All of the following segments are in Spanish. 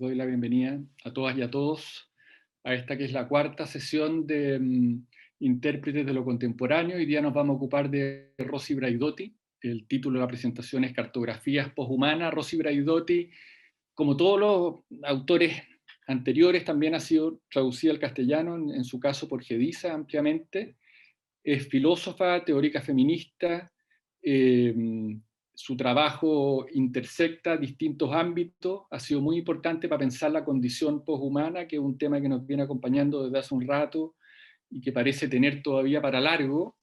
doy la bienvenida a todas y a todos a esta que es la cuarta sesión de Intérpretes de lo Contemporáneo. Hoy día nos vamos a ocupar de Rosy Braidotti. El título de la presentación es Cartografías Poshumanas. Rosy Braidotti, como todos los autores anteriores, también ha sido traducida al castellano, en su caso por Gedisa ampliamente. Es filósofa, teórica feminista. Su trabajo intersecta distintos ámbitos, ha sido muy importante para pensar la condición poshumana, que es un tema que nos viene acompañando desde hace un rato y que parece tener todavía para largo.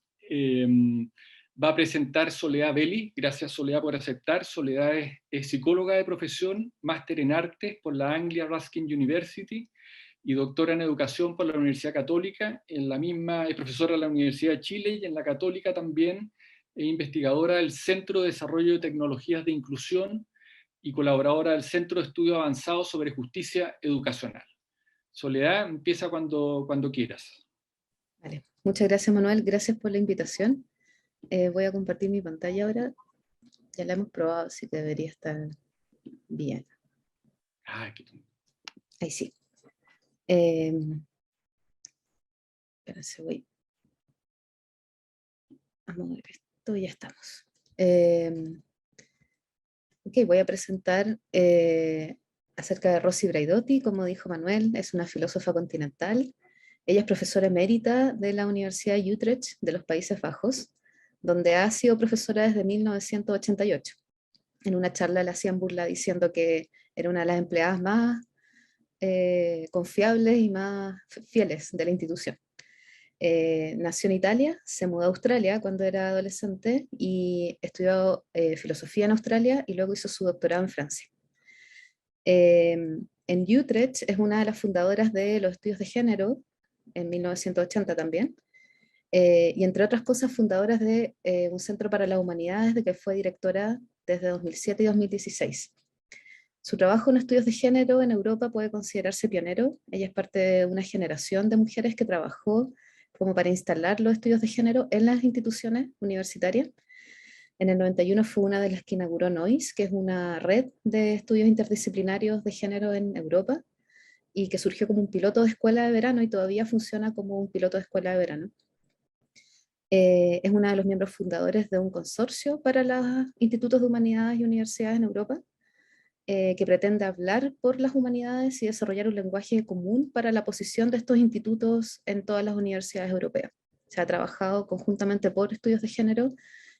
Va a presentar Soledad Belli. Gracias, Soledad, por aceptar. Soledad es psicóloga de profesión, máster en artes por la Anglia Ruskin University y doctora en educación por la Universidad Católica. En la misma es profesora de la Universidad de Chile y en la Católica también es investigadora del Centro de Desarrollo de Tecnologías de Inclusión y colaboradora del Centro de Estudios Avanzados sobre Justicia Educacional. Soledad, empieza cuando quieras. Vale. Muchas gracias, Manuel. Gracias por la invitación. Voy a compartir mi pantalla ahora. Ya la hemos probado, así que debería estar bien. Ahí sí. Espérense, voy a mover esto y ya estamos. Ok, voy a presentar acerca de Rosy Braidotti. Como dijo Manuel, es una filósofa continental. Ella es profesora emérita de la Universidad de Utrecht de los Países Bajos, donde ha sido profesora desde 1988. En una charla le hacían burla diciendo que era una de las empleadas más confiables y más fieles de la institución. Nació en Italia, se mudó a Australia cuando era adolescente y estudió filosofía en Australia y luego hizo su doctorado en Francia. En Utrecht es una de las fundadoras de los estudios de género, en 1980 también, y entre otras cosas fundadoras de un centro para las humanidades de que fue directora desde 2007 y 2016. Su trabajo en estudios de género en Europa puede considerarse pionero. Ella es parte de una generación de mujeres que trabajó como para instalar los estudios de género en las instituciones universitarias. En el 91 fue una de las que inauguró NOIS, que es una red de estudios interdisciplinarios de género en Europa, y que surgió como un piloto de escuela de verano y todavía funciona como un piloto de escuela de verano. Es una de los miembros fundadores de un consorcio para los institutos de humanidades y universidades en Europa, que pretende hablar por las humanidades y desarrollar un lenguaje común para la posición de estos institutos en todas las universidades europeas. Se ha trabajado conjuntamente por estudios de género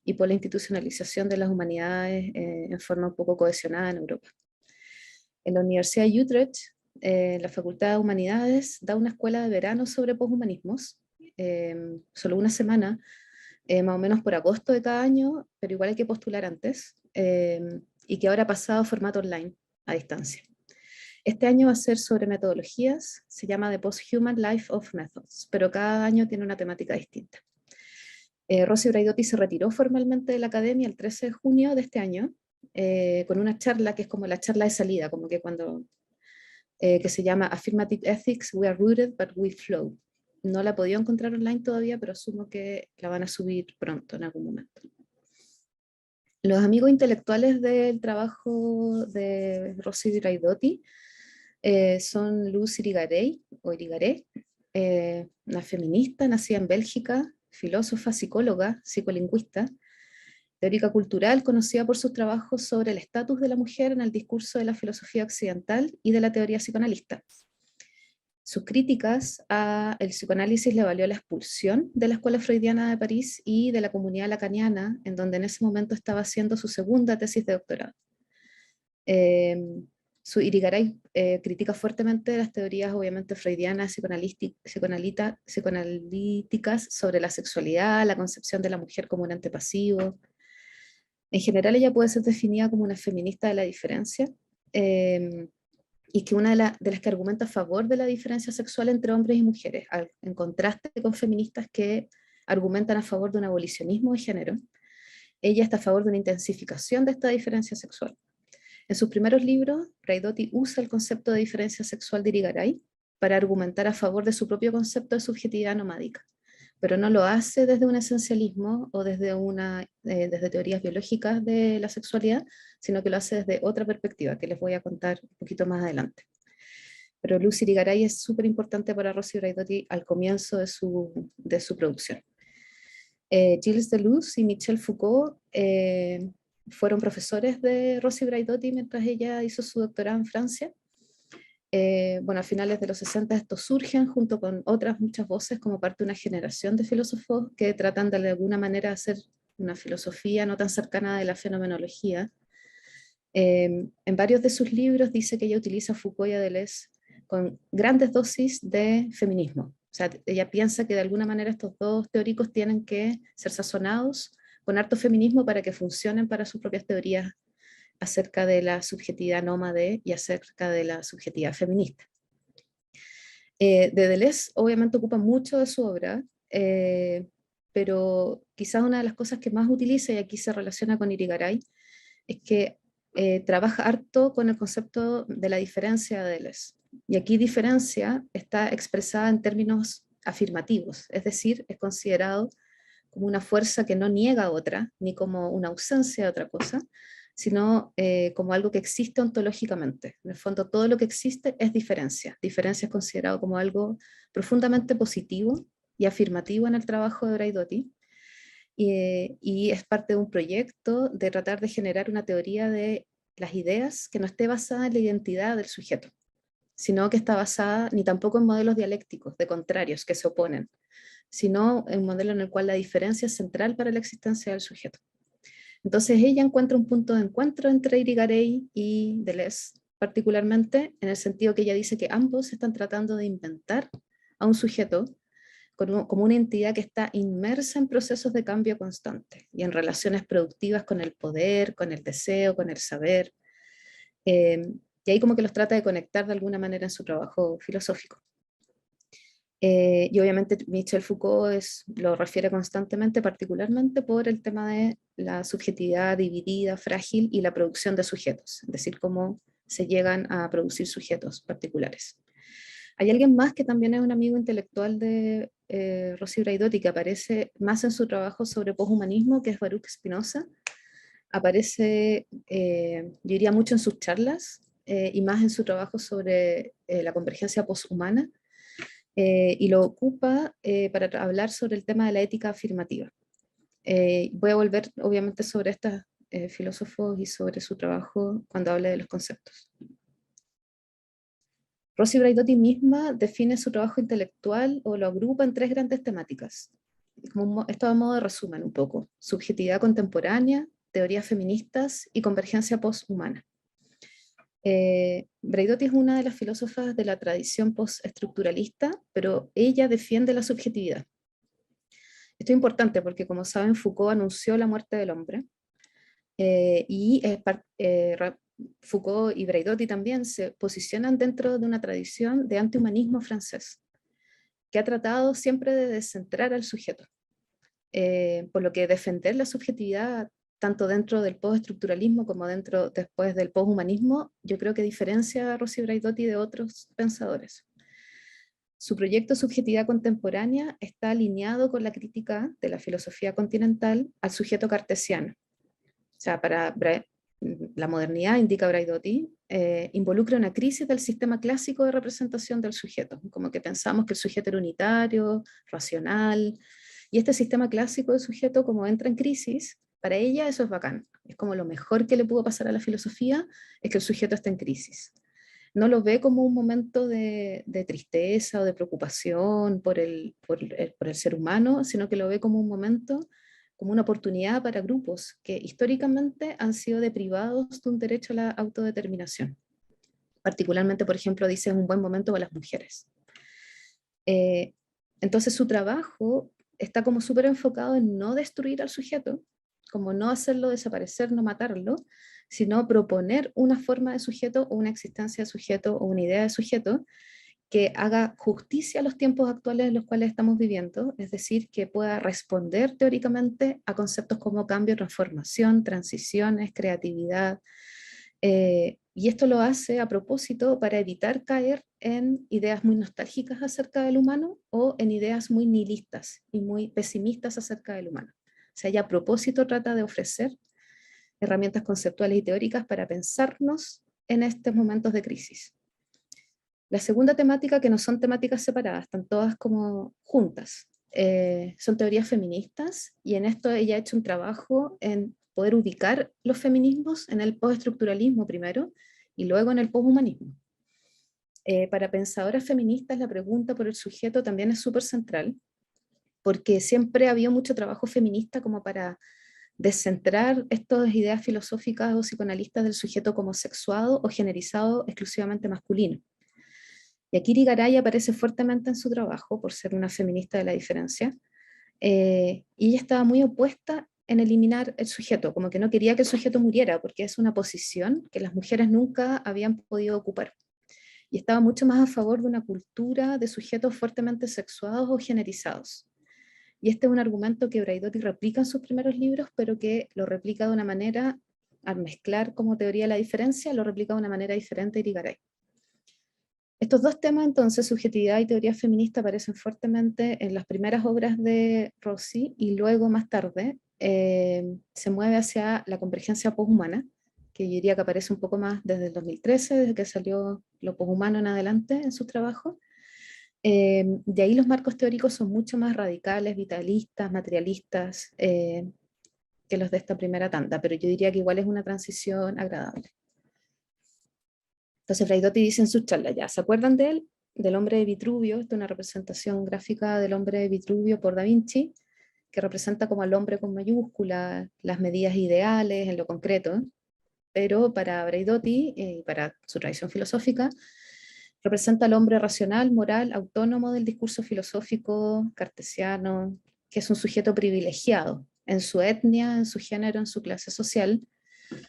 y por la institucionalización de las humanidades en forma un poco cohesionada en Europa. En la Universidad de Utrecht, la Facultad de Humanidades da una escuela de verano sobre poshumanismos, solo una semana, más o menos por agosto de cada año, pero igual hay que postular antes, y que ahora ha pasado a formato online, a distancia. Este año va a ser sobre metodologías, se llama The Posthuman Life of Methods, pero cada año tiene una temática distinta. Rosy Braidotti se retiró formalmente de la academia el 13 de junio de este año, con una charla que es como la charla de salida, como que cuando, que se llama Affirmative Ethics, We Are Rooted but We Flow. No la he podido encontrar online todavía, pero asumo que la van a subir pronto, en algún momento. Los amigos intelectuales del trabajo de Rosy Braidotti son Luz Irigaray, una feminista nacida en Bélgica, filósofa, psicóloga, psicolingüista, teórica cultural conocida por sus trabajos sobre el estatus de la mujer en el discurso de la filosofía occidental y de la teoría psicoanalista. Sus críticas al psicoanálisis le valió la expulsión de la Escuela Freudiana de París y de la comunidad lacaniana, en donde en ese momento estaba haciendo su segunda tesis de doctorado. Irigaray critica fuertemente las teorías, obviamente, freudianas, psicoanalíticas sobre la sexualidad, la concepción de la mujer como un ente pasivo. En general, ella puede ser definida como una feminista de la diferencia, y que una de las que argumenta a favor de la diferencia sexual entre hombres y mujeres, en contraste con feministas que argumentan a favor de un abolicionismo de género. Ella está a favor de una intensificación de esta diferencia sexual. En sus primeros libros, Braidotti usa el concepto de diferencia sexual de Irigaray para argumentar a favor de su propio concepto de subjetividad nomádica, pero no lo hace desde un esencialismo o desde teorías biológicas de la sexualidad, sino que lo hace desde otra perspectiva, que les voy a contar un poquito más adelante. pero Luz Irigaray es súper importante para Rossi Braidotti al comienzo de su producción. Gilles Deleuze y Michel Foucault fueron profesores de Rossi Braidotti mientras ella hizo su doctorado en Francia. Bueno, a finales de los 60 estos surgen junto con otras muchas voces como parte de una generación de filósofos que tratan de alguna manera hacer una filosofía no tan cercana de la fenomenología. En varios de sus libros dice que ella utiliza a Foucault y a Deleuze con grandes dosis de feminismo. O sea, ella piensa que de alguna manera estos dos teóricos tienen que ser sazonados con harto feminismo para que funcionen para sus propias teorías acerca de la subjetividad nómade y acerca de la subjetividad feminista. De Deleuze obviamente ocupa mucho de su obra, pero quizás una de las cosas que más utiliza, y aquí se relaciona con Irigaray, es que trabaja harto con el concepto de la diferencia de Deleuze. Y aquí diferencia está expresada en términos afirmativos, es decir, es considerado como una fuerza que no niega a otra, ni como una ausencia de otra cosa, sino como algo que existe ontológicamente. En el fondo, todo lo que existe es diferencia. Diferencia es considerado como algo profundamente positivo y afirmativo en el trabajo de Braidotti, y es parte de un proyecto de tratar de generar una teoría de las ideas que no esté basada en la identidad del sujeto, sino que está basada ni tampoco en modelos dialécticos de contrarios que se oponen, sino en un modelo en el cual la diferencia es central para la existencia del sujeto. Entonces ella encuentra un punto de encuentro entre Irigaray y Deleuze, particularmente en el sentido que ella dice que ambos están tratando de inventar a un sujeto como una entidad que está inmersa en procesos de cambio constante y en relaciones productivas con el poder, con el deseo, con el saber. Y ahí como que los trata de conectar de alguna manera en su trabajo filosófico. Y obviamente Michel Foucault lo refiere constantemente, particularmente por el tema de la subjetividad dividida, frágil y la producción de sujetos, es decir, cómo se llegan a producir sujetos particulares. Hay alguien más que también es un amigo intelectual de Rossi Braidotti, que aparece más en su trabajo sobre poshumanismo, que es Baruch Spinoza. Aparece, yo diría, mucho en sus charlas y más en su trabajo sobre la convergencia poshumana, y lo ocupa para hablar sobre el tema de la ética afirmativa. Voy a volver, obviamente, sobre estos filósofos y sobre su trabajo cuando hable de los conceptos. Rossi Braidotti misma define su trabajo intelectual o lo agrupa en tres grandes temáticas. Esto a modo de resumen un poco: subjetividad contemporánea, teorías feministas y convergencia poshumana. Braidotti es una de las filósofas de la tradición postestructuralista, pero ella defiende la subjetividad. Esto es importante porque, como saben, Foucault anunció la muerte del hombre, y Foucault y Braidotti también se posicionan dentro de una tradición de antihumanismo francés, que ha tratado siempre de descentrar al sujeto, por lo que defender la subjetividad tanto dentro del postestructuralismo como después del poshumanismo, yo creo que diferencia a Rossi Braidotti de otros pensadores. Su proyecto Subjetividad Contemporánea está alineado con la crítica de la filosofía continental al sujeto cartesiano. O sea, para la modernidad, indica Braidotti, involucra una crisis del sistema clásico de representación del sujeto, como que pensamos que el sujeto era unitario, racional, y este sistema clásico de sujeto, como entra en crisis, para ella eso es bacán. Es como lo mejor que le pudo pasar a la filosofía, es que el sujeto está en crisis. No lo ve como un momento de tristeza o de preocupación por el ser humano, sino que lo ve como un momento, como una oportunidad para grupos que históricamente han sido deprivados de un derecho a la autodeterminación. Particularmente, por ejemplo, dice, es un buen momento para las mujeres. Entonces su trabajo está como súper enfocado en no destruir al sujeto, como no hacerlo desaparecer, no matarlo, sino proponer una forma de sujeto o una existencia de sujeto o una idea de sujeto que haga justicia a los tiempos actuales en los cuales estamos viviendo, es decir, que pueda responder teóricamente a conceptos como cambio, transformación, transiciones, creatividad. Y esto lo hace a propósito para evitar caer en ideas muy nostálgicas acerca del humano o en ideas muy nihilistas y muy pesimistas acerca del humano. O sea, ella a propósito trata de ofrecer herramientas conceptuales y teóricas para pensarnos en estos momentos de crisis. La segunda temática, que no son temáticas separadas, están todas como juntas, son teorías feministas, y en esto ella ha hecho un trabajo en poder ubicar los feminismos en el postestructuralismo primero, y luego en el poshumanismo. Para pensadoras feministas la pregunta por el sujeto también es súper central, porque siempre ha habido mucho trabajo feminista como para descentrar estas ideas filosóficas o psicoanalistas del sujeto como sexuado o generizado exclusivamente masculino. Y aquí Irigaray aparece fuertemente en su trabajo por ser una feminista de la diferencia, y ella estaba muy opuesta en eliminar el sujeto, como que no quería que el sujeto muriera, porque es una posición que las mujeres nunca habían podido ocupar. Y estaba mucho más a favor de una cultura de sujetos fuertemente sexuados o generizados. Y este es un argumento que Braidotti replica en sus primeros libros, pero que lo replica de una manera, al mezclar como teoría de la diferencia, lo replica de una manera diferente Irigaray. Estos dos temas, entonces, subjetividad y teoría feminista, aparecen fuertemente en las primeras obras de Rossi, y luego, más tarde, se mueve hacia la convergencia poshumana, que yo diría que aparece un poco más desde el 2013, desde que salió lo poshumano en adelante en sus trabajos. De ahí los marcos teóricos son mucho más radicales, vitalistas, materialistas, que los de esta primera tanda, pero yo diría que igual es una transición agradable. Entonces Braidotti dice en sus charlas, ya, ¿se acuerdan de él? Del hombre de Vitruvio, esta es una representación gráfica del hombre de Vitruvio por Da Vinci, que representa como al hombre con mayúscula, las medidas ideales en lo concreto, pero para Braidotti y para su tradición filosófica, representa al hombre racional, moral, autónomo del discurso filosófico cartesiano, que es un sujeto privilegiado en su etnia, en su género, en su clase social,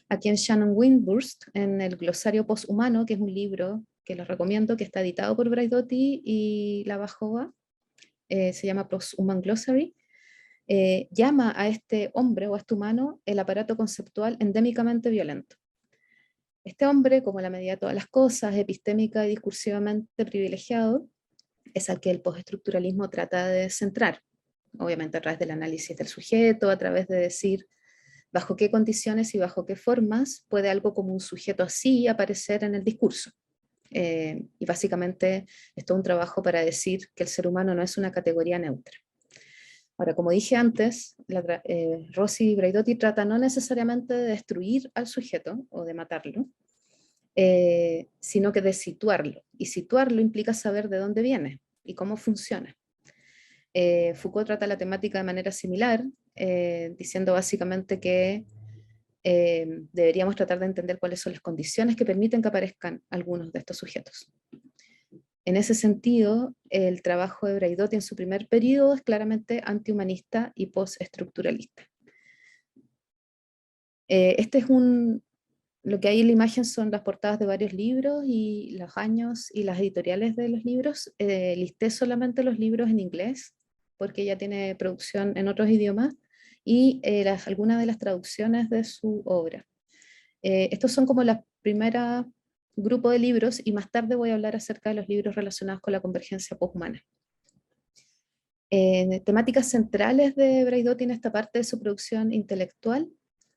a quien Shannon Windburst, en el Glosario Poshumano, que es un libro que les recomiendo, que está editado por Braidotti y Labajova, se llama Posthuman Glossary, llama a este hombre o a este humano el aparato conceptual endémicamente violento. Este hombre, como la medida de todas las cosas, epistémica y discursivamente privilegiado, es al que el postestructuralismo trata de centrar, obviamente a través del análisis del sujeto, a través de decir bajo qué condiciones y bajo qué formas puede algo como un sujeto así aparecer en el discurso. Y básicamente esto es un trabajo para decir que el ser humano no es una categoría neutra. Ahora, como dije antes, Rossi y Braidotti tratan no necesariamente de destruir al sujeto o de matarlo, sino que de situarlo. Y situarlo implica saber de dónde viene y cómo funciona. Foucault trata la temática de manera similar, diciendo básicamente que deberíamos tratar de entender cuáles son las condiciones que permiten que aparezcan algunos de estos sujetos. En ese sentido, el trabajo de Braidotti en su primer periodo es claramente antihumanista y postestructuralista. Lo que hay en la imagen son las portadas de varios libros y los años y las editoriales de los libros. Listé solamente los libros en inglés, porque ella tiene producción en otros idiomas, y algunas de las traducciones de su obra. Estos son como la primera grupo de libros, y más tarde voy a hablar acerca de los libros relacionados con la convergencia poshumana. Temáticas centrales de Braidotti en esta parte de su producción intelectual: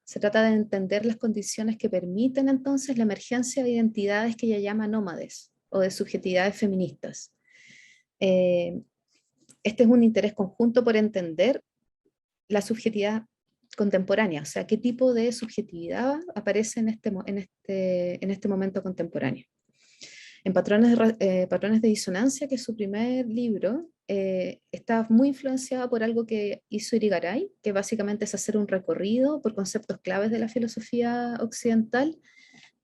se trata de entender las condiciones que permiten entonces la emergencia de identidades que ella llama nómades o de subjetividades feministas. Este es un interés conjunto por entender la subjetividad contemporánea, o sea, qué tipo de subjetividad aparece en este momento contemporáneo. En Patrones de Disonancia, que es su primer libro, está muy influenciada por algo que hizo Irigaray, que básicamente es hacer un recorrido por conceptos claves de la filosofía occidental,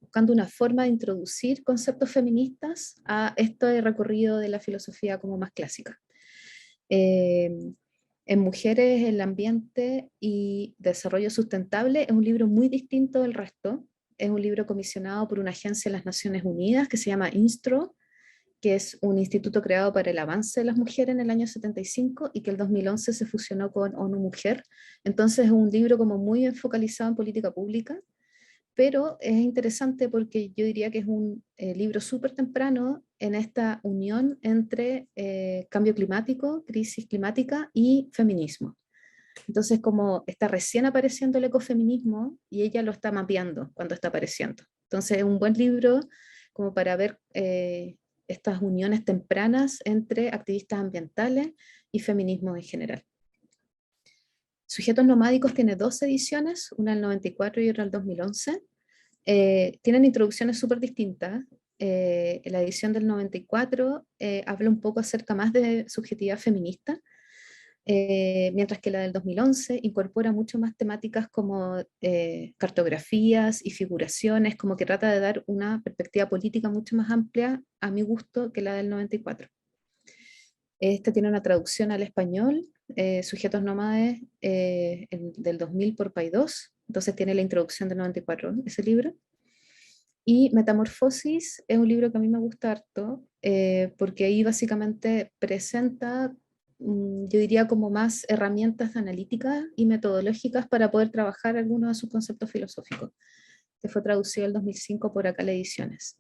buscando una forma de introducir conceptos feministas a este recorrido de la filosofía como más clásica. En Mujeres, el ambiente y desarrollo sustentable es un libro muy distinto del resto. Es un libro comisionado por una agencia de las Naciones Unidas que se llama INSTRO, que es un instituto creado para el avance de las mujeres en el año 75 y que el 2011 se fusionó con ONU Mujer. Entonces es un libro como muy focalizado en política pública, pero es interesante porque yo diría que es un libro súper temprano en esta unión entre cambio climático, crisis climática y feminismo. Entonces, como está recién apareciendo el ecofeminismo y ella lo está mapeando cuando está apareciendo. Entonces, es un buen libro como para ver estas uniones tempranas entre activistas ambientales y feminismo en general. Sujetos nomádicos tiene 2 ediciones, una del 94 y otra del 2011. Tienen introducciones súper distintas. La edición del 94 habla un poco acerca más de subjetividad feminista, mientras que la del 2011 incorpora mucho más temáticas como cartografías y figuraciones, como que trata de dar una perspectiva política mucho más amplia, a mi gusto, que la del 94. Esta tiene una traducción al español, Sujetos Nómades, del 2000 por Paidós, entonces tiene la introducción del 94, ese libro. Y Metamorfosis es un libro que a mí me gusta harto, porque ahí básicamente presenta, yo diría, como más herramientas analíticas y metodológicas para poder trabajar algunos de sus conceptos filosóficos, que fue traducido en 2005 por Akal Ediciones.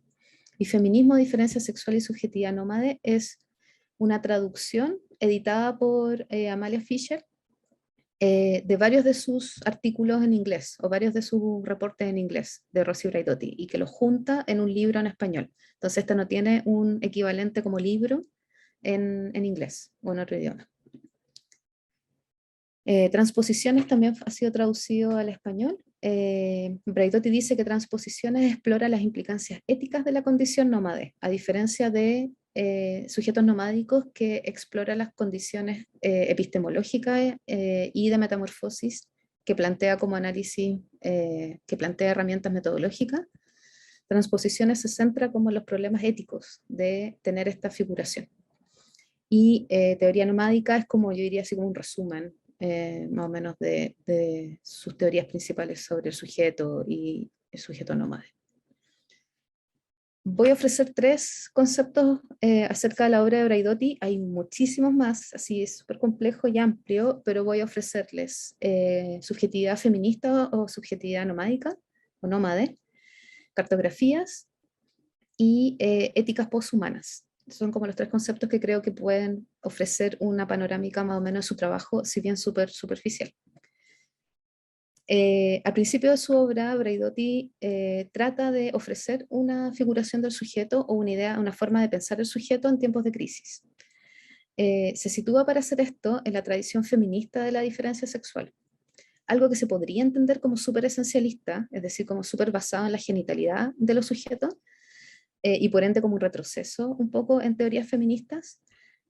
Y Feminismo, Diferencia Sexual y Subjetividad Nómade es una traducción editada por Amalia Fischer, de varios de sus artículos en inglés, o varios de sus reportes en inglés, de Rosy Braidotti, y que los junta en un libro en español. Entonces este no tiene un equivalente como libro en inglés o en otro idioma. Transposiciones también ha sido traducido al español. Braidotti dice que Transposiciones explora las implicancias éticas de la condición nómade, a diferencia de Sujetos Nomádicos, que explora las condiciones epistemológicas y de metamorfosis, que plantea como análisis, que plantea herramientas metodológicas. Transposiciones se centra como en los problemas éticos de tener esta figuración. Y Teoría Nomádica es como, yo diría así como un resumen, más o menos de sus teorías principales sobre el sujeto y el sujeto nómade. Voy a ofrecer 3 conceptos acerca de la obra de Braidotti. Hay muchísimos más, así es súper complejo y amplio, pero voy a ofrecerles subjetividad feminista o subjetividad nomádica, o nómade, cartografías y éticas posthumanas. Son como los 3 conceptos que creo que pueden ofrecer una panorámica más o menos de su trabajo, si bien súper superficial. Al principio de su obra, Braidotti trata de ofrecer una figuración del sujeto o una idea, una forma de pensar el sujeto en tiempos de crisis. Se sitúa para hacer esto en la tradición feminista de la diferencia sexual, algo que se podría entender como súper esencialista, es decir, como súper basado en la genitalidad de los sujetos, y por ende como un retroceso un poco en teorías feministas.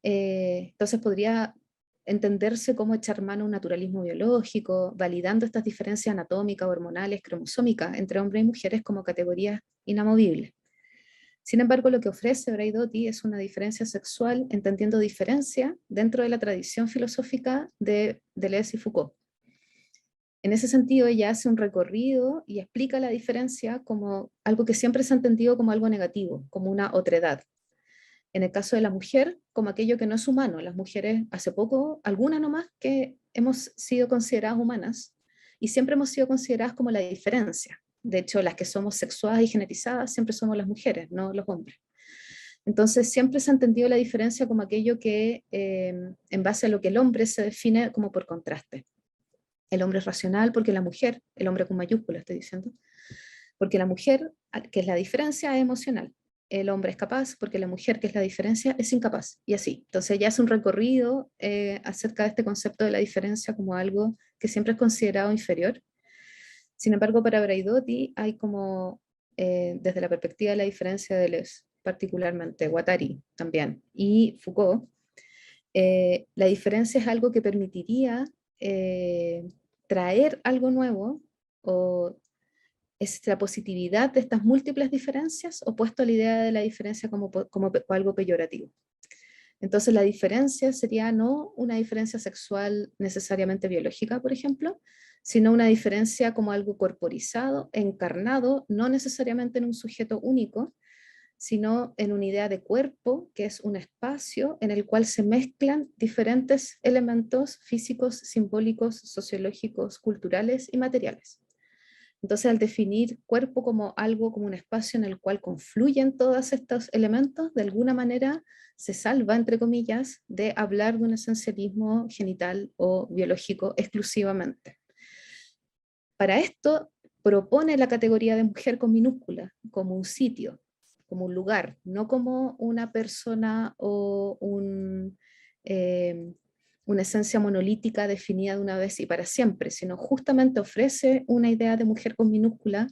Entonces podría entenderse como echar mano a un naturalismo biológico, validando estas diferencias anatómicas, hormonales, cromosómicas entre hombres y mujeres como categorías inamovibles. Sin embargo, lo que ofrece Braidotti es una diferencia sexual, entendiendo diferencia dentro de la tradición filosófica de Deleuze y Foucault. En ese sentido, ella hace un recorrido y explica la diferencia como algo que siempre se ha entendido como algo negativo, como una otredad. En el caso de la mujer, como aquello que no es humano. Las mujeres, hace poco, algunas nomás, que hemos sido consideradas humanas, y siempre hemos sido consideradas como la diferencia. De hecho, las que somos sexuadas y genetizadas siempre somos las mujeres, no los hombres. Entonces, siempre se ha entendido la diferencia como aquello que, en base a lo que el hombre se define como por contraste. El hombre es racional porque la mujer, el hombre con mayúscula estoy diciendo, porque la mujer, que es la diferencia, es emocional. El hombre es capaz porque la mujer, que es la diferencia, es incapaz. Y así. Entonces ya hace un recorrido acerca de este concepto de la diferencia como algo que siempre es considerado inferior. Sin embargo, para Braidotti hay como, desde la perspectiva de la diferencia de Deleuze, particularmente, Guattari también, y Foucault, la diferencia es algo que permitiría traer algo nuevo, o es la positividad de estas múltiples diferencias, opuesto a la idea de la diferencia como algo peyorativo. Entonces la diferencia sería no una diferencia sexual necesariamente biológica, por ejemplo, sino una diferencia como algo corporizado, encarnado, no necesariamente en un sujeto único, sino en una idea de cuerpo, que es un espacio en el cual se mezclan diferentes elementos físicos, simbólicos, sociológicos, culturales y materiales. Entonces, al definir cuerpo como algo, como un espacio en el cual confluyen todos estos elementos, de alguna manera se salva, entre comillas, de hablar de un esencialismo genital o biológico exclusivamente. Para esto, propone la categoría de mujer con minúscula como un sitio, como un lugar, no como una persona o una esencia monolítica definida de una vez y para siempre, sino justamente ofrece una idea de mujer con minúscula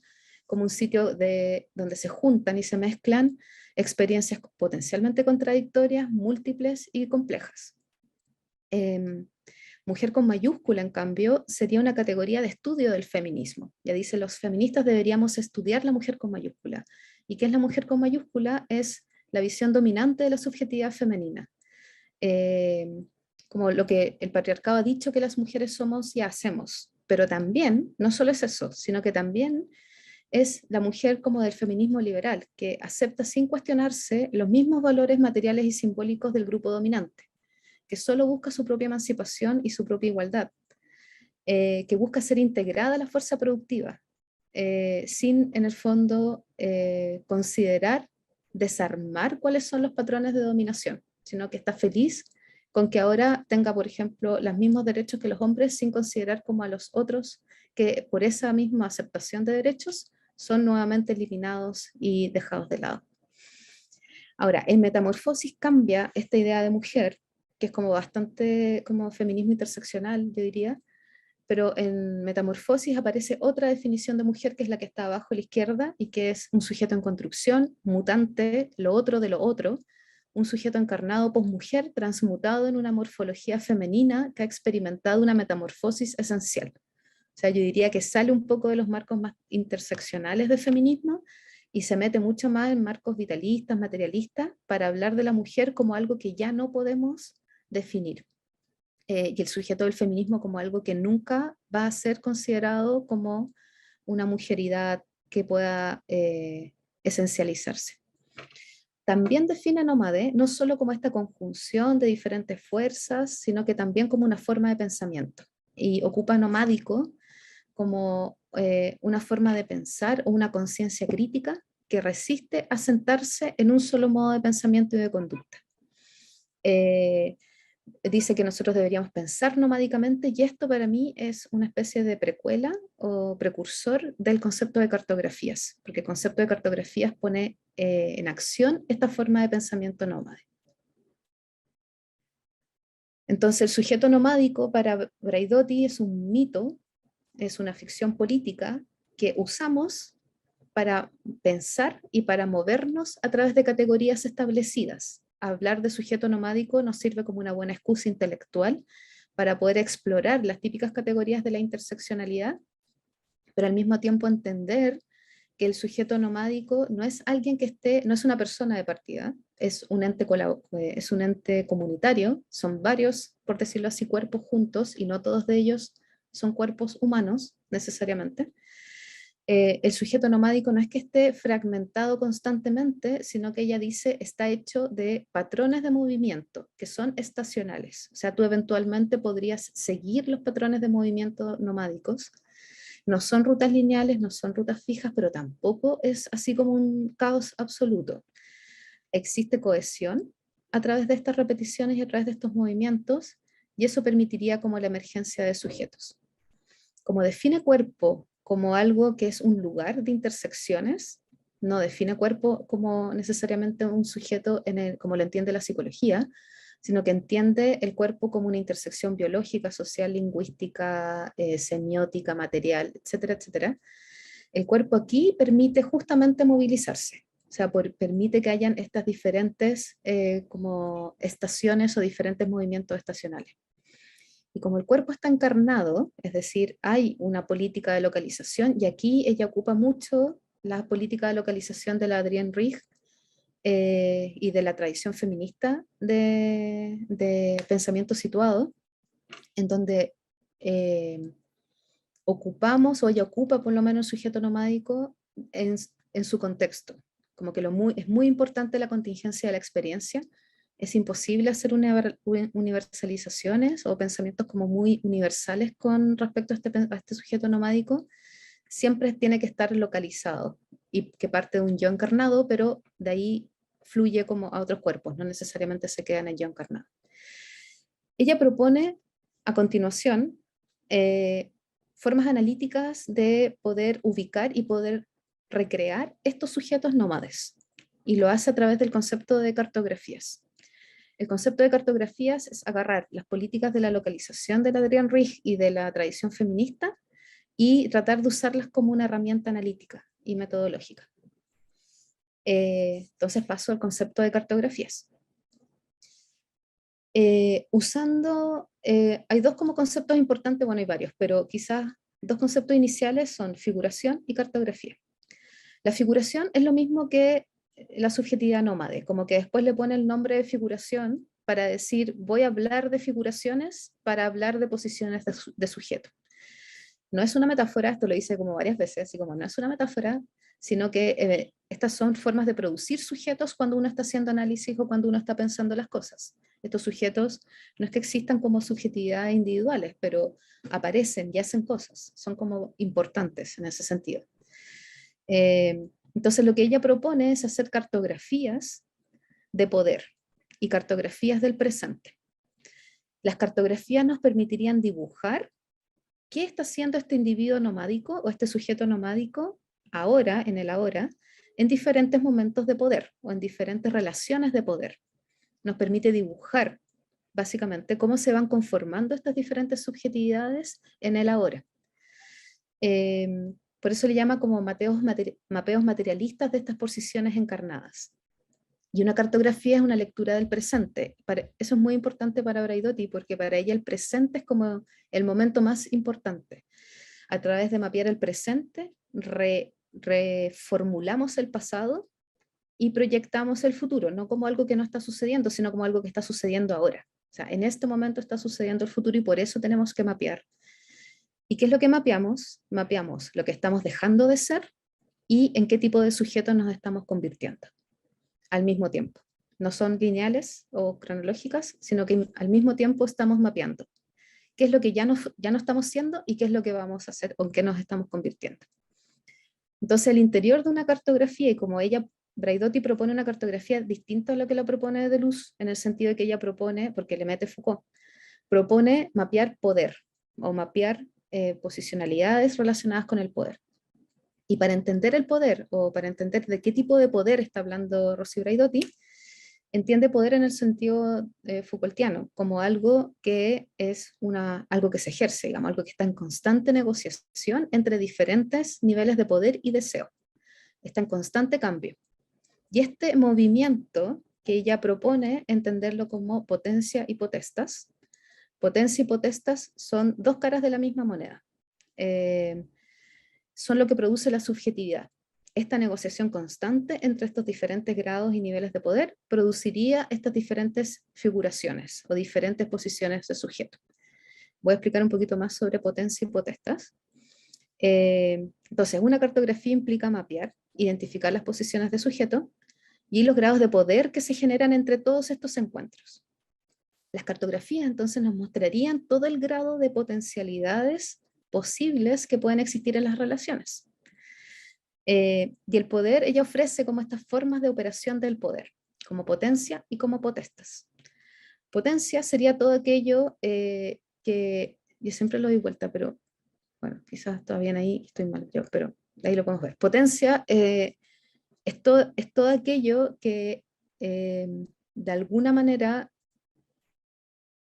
como un sitio donde se juntan y se mezclan experiencias potencialmente contradictorias, múltiples y complejas. Mujer con mayúscula, en cambio, sería una categoría de estudio del feminismo. Ya dice, los feministas deberíamos estudiar la mujer con mayúscula. ¿Y qué es la mujer con mayúscula? Es la visión dominante de la subjetividad femenina. Como lo que el patriarcado ha dicho que las mujeres somos y hacemos. Pero también, no solo es eso, sino que también es la mujer como del feminismo liberal, que acepta sin cuestionarse los mismos valores materiales y simbólicos del grupo dominante, que solo busca su propia emancipación y su propia igualdad, que busca ser integrada a la fuerza productiva, sin en el fondo considerar desarmar cuáles son los patrones de dominación, sino que está feliz con que ahora tenga, por ejemplo, los mismos derechos que los hombres sin considerar como a los otros que por esa misma aceptación de derechos son nuevamente eliminados y dejados de lado. Ahora, en Metamorfosis cambia esta idea de mujer, que es como bastante como feminismo interseccional, yo diría, pero en Metamorfosis aparece otra definición de mujer que es la que está abajo a la izquierda y que es un sujeto en construcción, mutante, lo otro de lo otro, un sujeto encarnado posmujer transmutado en una morfología femenina que ha experimentado una metamorfosis esencial. O sea, yo diría que sale un poco de los marcos más interseccionales del feminismo y se mete mucho más en marcos vitalistas, materialistas, para hablar de la mujer como algo que ya no podemos definir. Y el sujeto del feminismo como algo que nunca va a ser considerado como una mujeridad que pueda esencializarse. También define nómade no solo como esta conjunción de diferentes fuerzas, sino que también como una forma de pensamiento. Y ocupa nomádico como una forma de pensar o una conciencia crítica que resiste a sentarse en un solo modo de pensamiento y de conducta. Dice que nosotros deberíamos pensar nomádicamente y esto para mí es una especie de precuela o precursor del concepto de cartografías, porque el concepto de cartografías pone en acción esta forma de pensamiento nómade. Entonces el sujeto nomádico para Braidotti es un mito, es una ficción política que usamos para pensar y para movernos a través de categorías establecidas. Hablar de sujeto nomádico nos sirve como una buena excusa intelectual para poder explorar las típicas categorías de la interseccionalidad, pero al mismo tiempo entender que el sujeto nomádico no es alguien que esté, no es una persona de partida, es un ente comunitario, son varios, por decirlo así, cuerpos juntos y no todos de ellos son cuerpos humanos necesariamente. El sujeto nomádico no es que esté fragmentado constantemente, sino que ella dice está hecho de patrones de movimiento que son estacionales. O sea, tú eventualmente podrías seguir los patrones de movimiento nomádicos. No son rutas lineales, no son rutas fijas, pero tampoco es así como un caos absoluto. Existe cohesión a través de estas repeticiones y a través de estos movimientos, y eso permitiría como la emergencia de sujetos. Como define cuerpo como algo que es un lugar de intersecciones, no define cuerpo como necesariamente un sujeto como lo entiende la psicología, sino que entiende el cuerpo como una intersección biológica, social, lingüística, semiótica, material, etcétera, etcétera. El cuerpo aquí permite justamente movilizarse, o sea, permite que hayan estas diferentes como estaciones o diferentes movimientos estacionales. Y como el cuerpo está encarnado, es decir, hay una política de localización, y aquí ella ocupa mucho la política de localización de la Adrienne Rich y de la tradición feminista de pensamiento situado, en donde ocupamos, o ella ocupa por lo menos el sujeto nomádico en su contexto. Como que es muy importante la contingencia de la experiencia. Es imposible hacer universalizaciones o pensamientos como muy universales con respecto a este sujeto nomádico. Siempre tiene que estar localizado y que parte de un yo encarnado, pero de ahí fluye como a otros cuerpos, no necesariamente se queda en el yo encarnado. Ella propone a continuación formas analíticas de poder ubicar y poder recrear estos sujetos nómades. y lo hace a través del concepto de cartografías. El concepto de cartografías es agarrar las políticas de la localización de Adrienne Rich y de la tradición feminista y tratar de usarlas como una herramienta analítica y metodológica. Entonces paso al concepto de cartografías. Hay dos como conceptos importantes, bueno, hay varios, pero quizás dos conceptos iniciales son figuración y cartografía. La figuración es lo mismo que la subjetividad nómade, como que después le pone el nombre de figuración para decir, voy a hablar de figuraciones para hablar de posiciones de sujeto. No es una metáfora, esto lo hice como varias veces, así como no es una metáfora, sino que estas son formas de producir sujetos cuando uno está haciendo análisis o cuando uno está pensando las cosas. Estos sujetos no es que existan como subjetividades individuales, pero aparecen y hacen cosas, son como importantes en ese sentido. Entonces lo que ella propone es hacer cartografías de poder y cartografías del presente. Las cartografías nos permitirían dibujar qué está haciendo este individuo nomádico o este sujeto nomádico ahora, en diferentes momentos de poder o en diferentes relaciones de poder. Nos permite dibujar básicamente cómo se van conformando estas diferentes subjetividades en el ahora. Por eso le llama como mapeos materialistas de estas posiciones encarnadas. Y una cartografía es una lectura del presente. Eso es muy importante para Braidotti, porque para ella el presente es como el momento más importante. A través de mapear el presente, reformulamos el pasado y proyectamos el futuro, no como algo que no está sucediendo, sino como algo que está sucediendo ahora. O sea, en este momento está sucediendo el futuro y por eso tenemos que mapear. ¿Y qué es lo que mapeamos? Mapeamos lo que estamos dejando de ser y en qué tipo de sujetos nos estamos convirtiendo al mismo tiempo. No son lineales o cronológicas, sino que al mismo tiempo estamos mapeando qué es lo que ya no estamos siendo y qué es lo que vamos a hacer o en qué nos estamos convirtiendo. Entonces, el interior de una cartografía, y como Braidotti propone una cartografía distinta a lo que la propone Deleuze, en el sentido de que ella propone, porque le mete Foucault, propone mapear poder o mapear posicionalidades relacionadas con el poder. Y para entender el poder, o para entender de qué tipo de poder está hablando Rossi Braidotti, entiende poder en el sentido Foucaultiano, como algo que es algo que se ejerce, digamos, algo que está en constante negociación entre diferentes niveles de poder y deseo. Está en constante cambio. Y este movimiento que ella propone entenderlo como potencia y potestas. Potencia y potestas son dos caras de la misma moneda. Son lo que produce la subjetividad. Esta negociación constante entre estos diferentes grados y niveles de poder produciría estas diferentes figuraciones o diferentes posiciones de sujeto. Voy a explicar un poquito más sobre potencia y potestas. Entonces, una cartografía implica mapear, identificar las posiciones de sujeto y los grados de poder que se generan entre todos estos encuentros. Las cartografías entonces nos mostrarían todo el grado de potencialidades posibles que pueden existir en las relaciones. Y el poder, ella ofrece como estas formas de operación del poder, como potencia y como potestas. Potencia sería todo aquello que, yo siempre lo doy vuelta, pero bueno, quizás todavía ahí estoy mal yo, pero ahí lo podemos ver. Potencia es todo aquello que de alguna manera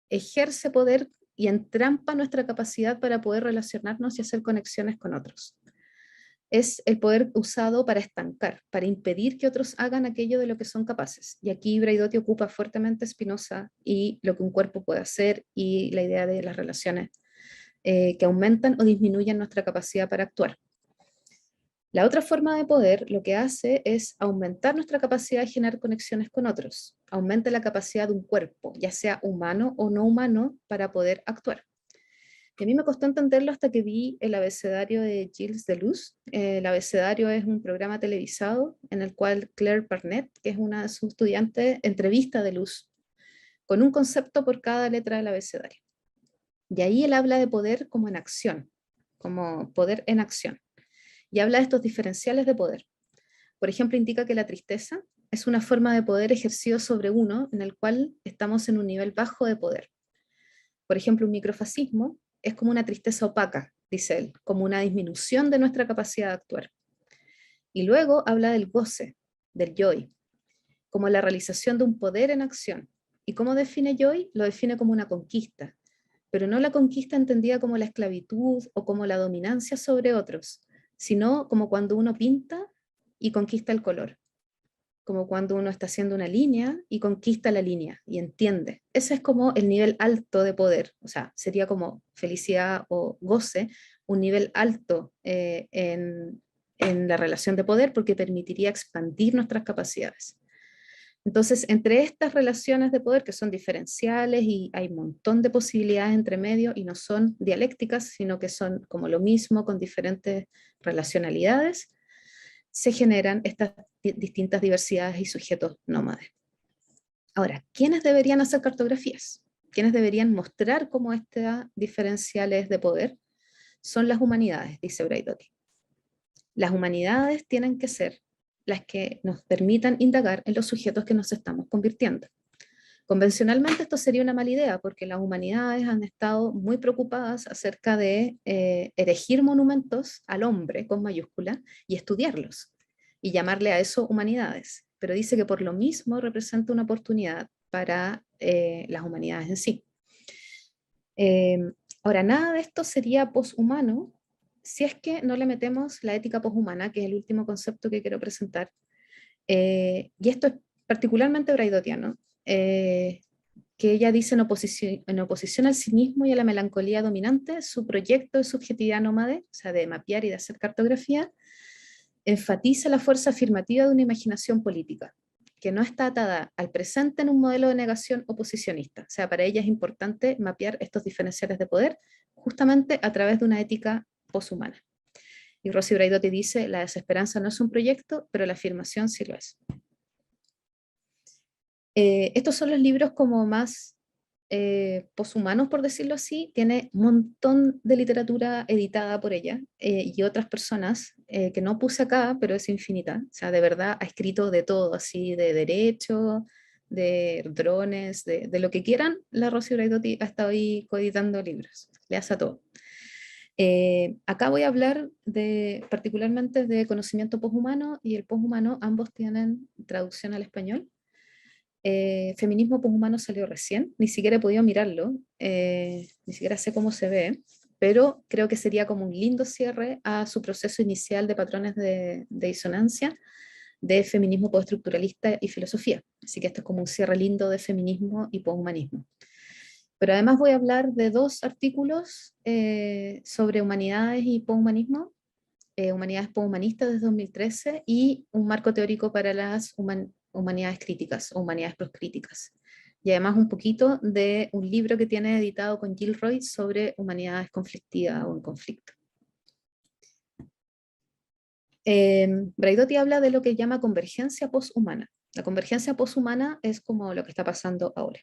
ejerce poder y entrampa nuestra capacidad para poder relacionarnos y hacer conexiones con otros. Es el poder usado para estancar, para impedir que otros hagan aquello de lo que son capaces. Y aquí Braidotti ocupa fuertemente Spinoza y lo que un cuerpo puede hacer y la idea de las relaciones que aumentan o disminuyen nuestra capacidad para actuar. La otra forma de poder lo que hace es aumentar nuestra capacidad de generar conexiones con otros. Aumenta la capacidad de un cuerpo, ya sea humano o no humano, para poder actuar. Y a mí me costó entenderlo hasta que vi el abecedario de Gilles Deleuze. El abecedario es un programa televisado en el cual Claire Barnett, que es una de sus estudiantes, entrevista a Deleuze con un concepto por cada letra del abecedario. Y ahí él habla de poder como en acción, como poder en acción. Y habla de estos diferenciales de poder. Por ejemplo, indica que la tristeza es una forma de poder ejercido sobre uno en el cual estamos en un nivel bajo de poder. Por ejemplo, un microfascismo es como una tristeza opaca, dice él, como una disminución de nuestra capacidad de actuar. Y luego habla del goce, del yoy, como la realización de un poder en acción. ¿Y cómo define yoy? Lo define como una conquista, pero no la conquista entendida como la esclavitud o como la dominancia sobre otros, sino como cuando uno pinta y conquista el color, como cuando uno está haciendo una línea y conquista la línea y entiende. Ese es como el nivel alto de poder, o sea, sería como felicidad o goce, un nivel alto en la relación de poder porque permitiría expandir nuestras capacidades. Entonces, entre estas relaciones de poder que son diferenciales y hay un montón de posibilidades entre medio y no son dialécticas, sino que son como lo mismo con diferentes relacionalidades, se generan estas distintas diversidades y sujetos nómades. Ahora, ¿quiénes deberían hacer cartografías? ¿Quiénes deberían mostrar cómo estas diferenciales de poder? Son las humanidades, dice Braidotti. Las humanidades tienen que ser las que nos permitan indagar en los sujetos que nos estamos convirtiendo. Convencionalmente esto sería una mala idea porque las humanidades han estado muy preocupadas acerca de erigir monumentos al hombre con mayúscula y estudiarlos y llamarle a eso humanidades, pero dice que por lo mismo representa una oportunidad para las humanidades en sí. Ahora, nada de esto sería poshumano si es que no le metemos la ética poshumana, que es el último concepto que quiero presentar. Y esto es particularmente braidotiano, que ella dice en oposición al cinismo y a la melancolía dominante, su proyecto de subjetividad nómade, o sea, de mapear y de hacer cartografía, enfatiza la fuerza afirmativa de una imaginación política, que no está atada al presente en un modelo de negación oposicionista. O sea, para ella es importante mapear estos diferenciales de poder justamente a través de una ética poshumana. Y Rossi Braidotti dice, la desesperanza no es un proyecto, pero la afirmación sí lo es. Estos son los libros como más poshumanos, por decirlo así. Tiene un montón de literatura editada por ella y otras personas que no puse acá, pero es infinita. O sea, de verdad ha escrito de todo, así de derecho, de drones, de lo que quieran. La Rossi Braidotti ha estado ahí coeditando libros, le hace a todo. Acá voy a hablar particularmente de conocimiento poshumano y el poshumano, ambos tienen traducción al español. Feminismo poshumano salió recién, ni siquiera he podido mirarlo, ni siquiera sé cómo se ve, pero creo que sería como un lindo cierre a su proceso inicial de patrones de disonancia de feminismo postestructuralista y filosofía. Así que esto es como un cierre lindo de feminismo y poshumanismo. Pero además voy a hablar de dos artículos sobre humanidades y poshumanismo, humanidades poshumanistas desde 2013 y un marco teórico para las humanidades críticas o humanidades proscríticas. Y además un poquito de un libro que tiene editado con Gilroy sobre humanidades conflictivas o en conflicto. Braidotti habla de lo que llama convergencia poshumana. La convergencia poshumana es como lo que está pasando ahora.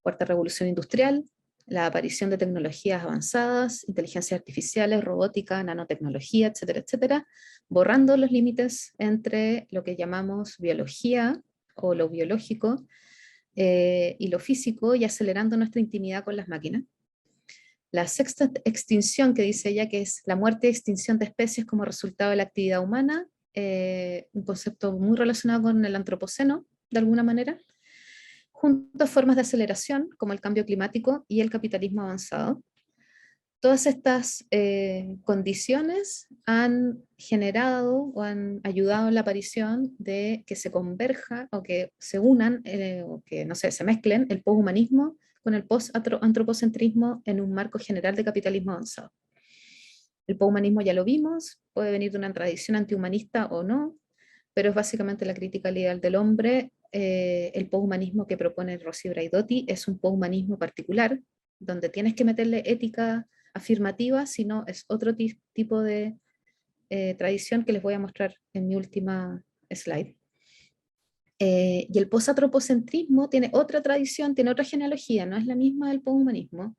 Cuarta revolución industrial, la aparición de tecnologías avanzadas, inteligencias artificiales, robótica, nanotecnología, etcétera, etcétera, borrando los límites entre lo que llamamos biología o lo biológico y lo físico y acelerando nuestra intimidad con las máquinas. La sexta extinción, que dice ella que es la muerte y extinción de especies como resultado de la actividad humana, un concepto muy relacionado con el antropoceno, de alguna manera, junto a formas de aceleración como el cambio climático y el capitalismo avanzado. Todas estas condiciones han generado o han ayudado en la aparición de que se converja o que se unan o que, no sé, se mezclen el poshumanismo con el post-antropocentrismo en un marco general de capitalismo avanzado. El poshumanismo ya lo vimos, puede venir de una tradición antihumanista o no, pero es básicamente la crítica al ideal del hombre. El poshumanismo que propone Rossi Braidotti es un poshumanismo particular, donde tienes que meterle ética afirmativa, sino es otro tipo de tradición que les voy a mostrar en mi última slide. Y el postantropocentrismo tiene otra tradición, tiene otra genealogía, no es la misma del poshumanismo,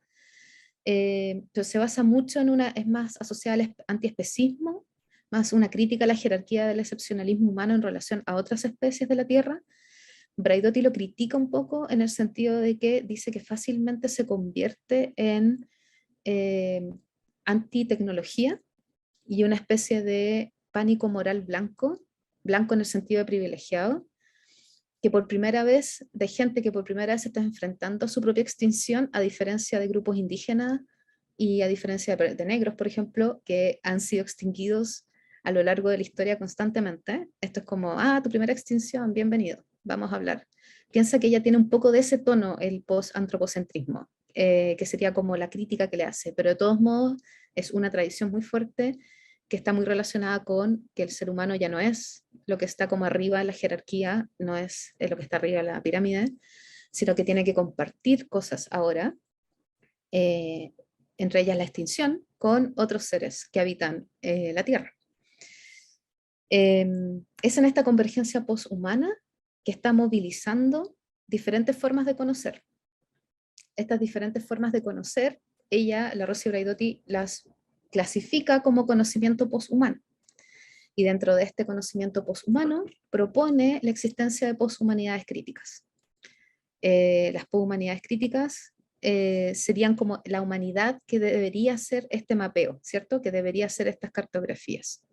pero se basa mucho en es más asociada al antiespecismo, más una crítica a la jerarquía del excepcionalismo humano en relación a otras especies de la Tierra. Braidotti lo critica un poco en el sentido de que dice que fácilmente se convierte en antitecnología y una especie de pánico moral blanco blanco en el sentido de privilegiado, que por primera vez, de gente que por primera vez se está enfrentando a su propia extinción, a diferencia de grupos indígenas y a diferencia de negros, por ejemplo, que han sido extinguidos a lo largo de la historia constantemente. Esto es como, tu primera extinción, bienvenido, vamos a hablar. Piensa que ella tiene un poco de ese tono, el post-antropocentrismo, que sería como la crítica que le hace, pero de todos modos es una tradición muy fuerte que está muy relacionada con que el ser humano ya no es lo que está como arriba en la jerarquía, no es lo que está arriba en la pirámide, sino que tiene que compartir cosas ahora, entre ellas la extinción, con otros seres que habitan la Tierra. Es en esta convergencia poshumana que está movilizando diferentes formas de conocer. Estas diferentes formas de conocer, ella, la Rosy Braidotti, las clasifica como conocimiento poshumano. Y dentro de este conocimiento poshumano propone la existencia de poshumanidades críticas. Las poshumanidades críticas serían como la humanidad que debería ser este mapeo, ¿cierto? Que debería ser estas cartografías.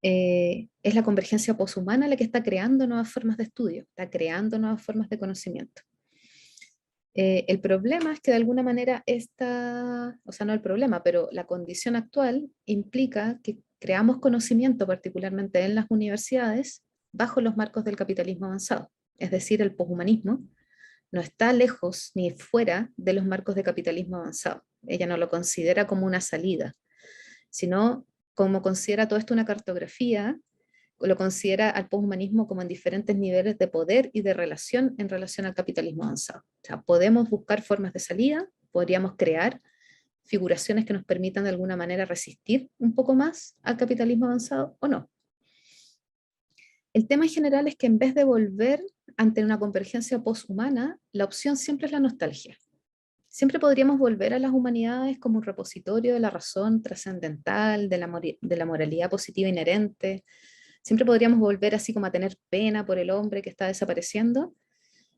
Es la convergencia poshumana la que está creando nuevas formas de estudio, está creando nuevas formas de conocimiento. El problema es que de alguna manera o sea, no el problema, pero la condición actual implica que creamos conocimiento, particularmente en las universidades, bajo los marcos del capitalismo avanzado. Es decir, el poshumanismo no está lejos ni fuera de los marcos de capitalismo avanzado. Ella no lo considera como una salida, sino como considera todo esto una cartografía, lo considera al poshumanismo como en diferentes niveles de poder y de relación en relación al capitalismo avanzado. O sea, podemos buscar formas de salida, podríamos crear figuraciones que nos permitan de alguna manera resistir un poco más al capitalismo avanzado o no. El tema en general es que en vez de volver ante una convergencia poshumana, la opción siempre es la nostalgia. Siempre podríamos volver a las humanidades como un repositorio de la razón trascendental, de la moralidad positiva inherente. Siempre podríamos volver así como a tener pena por el hombre que está desapareciendo.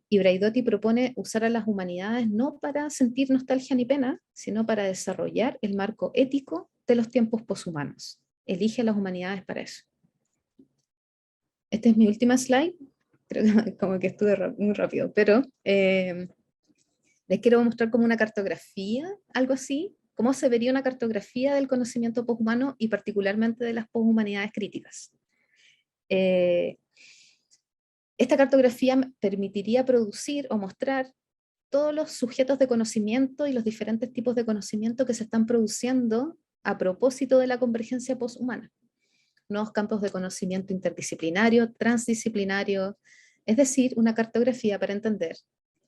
Y Braidotti propone usar a las humanidades no para sentir nostalgia ni pena, sino para desarrollar el marco ético de los tiempos poshumanos. Elige a las humanidades para eso. Esta es mi última slide. Creo que como que estuve muy rápido, pero les quiero mostrar como una cartografía, algo así, cómo se vería una cartografía del conocimiento poshumano y particularmente de las poshumanidades críticas. Esta cartografía permitiría producir o mostrar todos los sujetos de conocimiento y los diferentes tipos de conocimiento que se están produciendo a propósito de la convergencia poshumana. Nuevos campos de conocimiento interdisciplinario, transdisciplinario, es decir, una cartografía para entender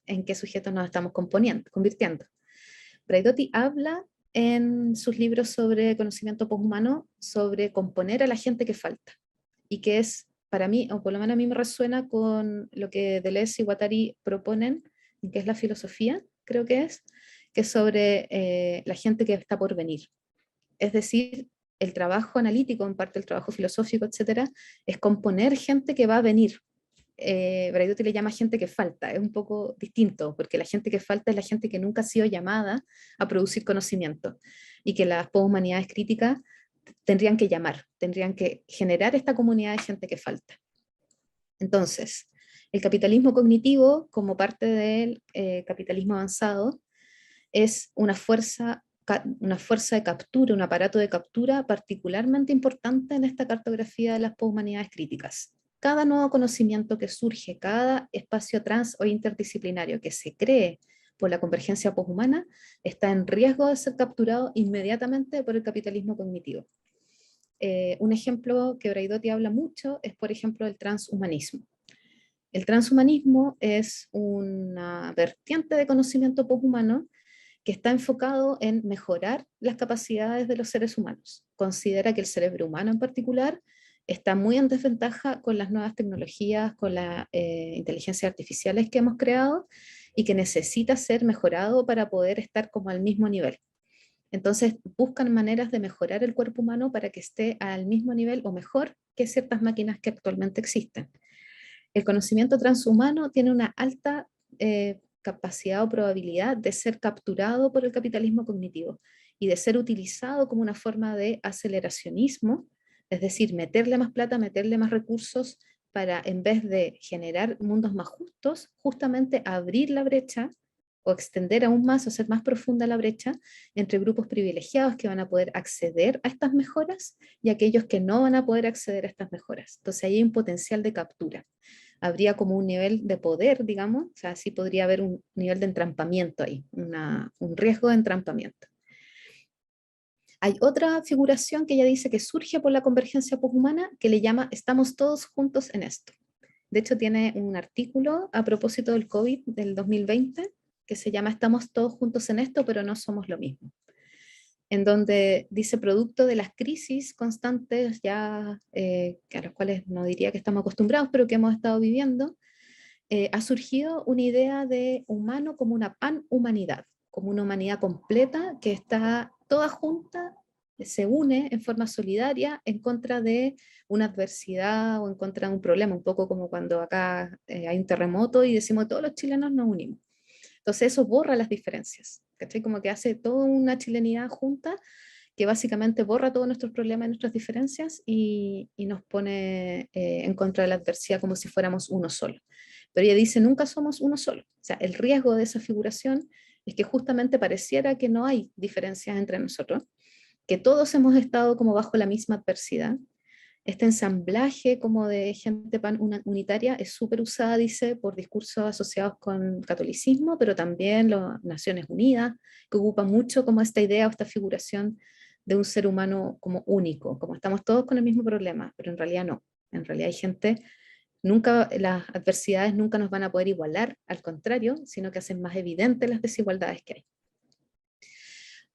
en qué sujetos nos estamos convirtiendo. Braidotti habla en sus libros sobre conocimiento poshumano sobre componer a la gente que falta, y que es, para mí, o por lo menos a mí me resuena con lo que Deleuze y Guattari proponen, que es la filosofía, creo que es sobre la gente que está por venir. Es decir, el trabajo analítico, en parte el trabajo filosófico, etcétera, es componer gente que va a venir. Braidotti le llama gente que falta, es un poco distinto, porque la gente que falta es la gente que nunca ha sido llamada a producir conocimiento, y que las poshumanidades críticas tendrían que llamar, tendrían que generar esta comunidad de gente que falta. Entonces, el capitalismo cognitivo, como parte del capitalismo avanzado, es una fuerza de captura, un aparato de captura particularmente importante en esta cartografía de las poshumanidades críticas. Cada nuevo conocimiento que surge, cada espacio trans o interdisciplinario que se cree por la convergencia poshumana, está en riesgo de ser capturado inmediatamente por el capitalismo cognitivo. Un ejemplo que Braidotti habla mucho es, por ejemplo, el transhumanismo. El transhumanismo es una vertiente de conocimiento poshumano que está enfocado en mejorar las capacidades de los seres humanos. Considera que el cerebro humano en particular está muy en desventaja con las nuevas tecnologías, con las inteligencias artificiales que hemos creado, y que necesita ser mejorado para poder estar como al mismo nivel. Entonces buscan maneras de mejorar el cuerpo humano para que esté al mismo nivel o mejor que ciertas máquinas que actualmente existen. El conocimiento transhumano tiene una alta capacidad o probabilidad de ser capturado por el capitalismo cognitivo y de ser utilizado como una forma de aceleracionismo Es decir, meterle más plata, meterle más recursos para, en vez de generar mundos más justos, justamente abrir la brecha o extender aún más o hacer más profunda la brecha entre grupos privilegiados que van a poder acceder a estas mejoras y aquellos que no van a poder acceder a estas mejoras. Entonces ahí hay un potencial de captura. Habría como un nivel de poder, digamos, o sea, sí podría haber un nivel de entrampamiento ahí, un riesgo de entrampamiento. Hay otra figuración que ella dice que surge por la convergencia poshumana que le llama "estamos todos juntos en esto". De hecho, tiene un artículo a propósito del COVID del 2020 que se llama "Estamos todos juntos en esto, pero no somos lo mismo", en donde dice, producto de las crisis constantes ya, a las cuales no diría que estamos acostumbrados, pero que hemos estado viviendo, ha surgido una idea de humano como una panhumanidad, como una humanidad completa que está toda junta, se une en forma solidaria en contra de una adversidad o en contra de un problema, un poco como cuando acá hay un terremoto y decimos todos los chilenos nos unimos. Entonces eso borra las diferencias, ¿cachai? Como que hace toda una chilenidad junta que básicamente borra todos nuestros problemas y nuestras diferencias y nos pone en contra de la adversidad como si fuéramos uno solo. Pero ella dice, nunca somos uno solo. O sea, el riesgo de esa figuración es que justamente pareciera que no hay diferencias entre nosotros, que todos hemos estado como bajo la misma adversidad. Este ensamblaje como de gente pan unitaria es súper usada, dice, por discursos asociados con catolicismo, pero también las Naciones Unidas, que ocupa mucho como esta idea o esta figuración de un ser humano como único, como estamos todos con el mismo problema, pero en realidad no. En realidad hay gente, nunca, las adversidades nunca nos van a poder igualar, al contrario, sino que hacen más evidentes las desigualdades que hay.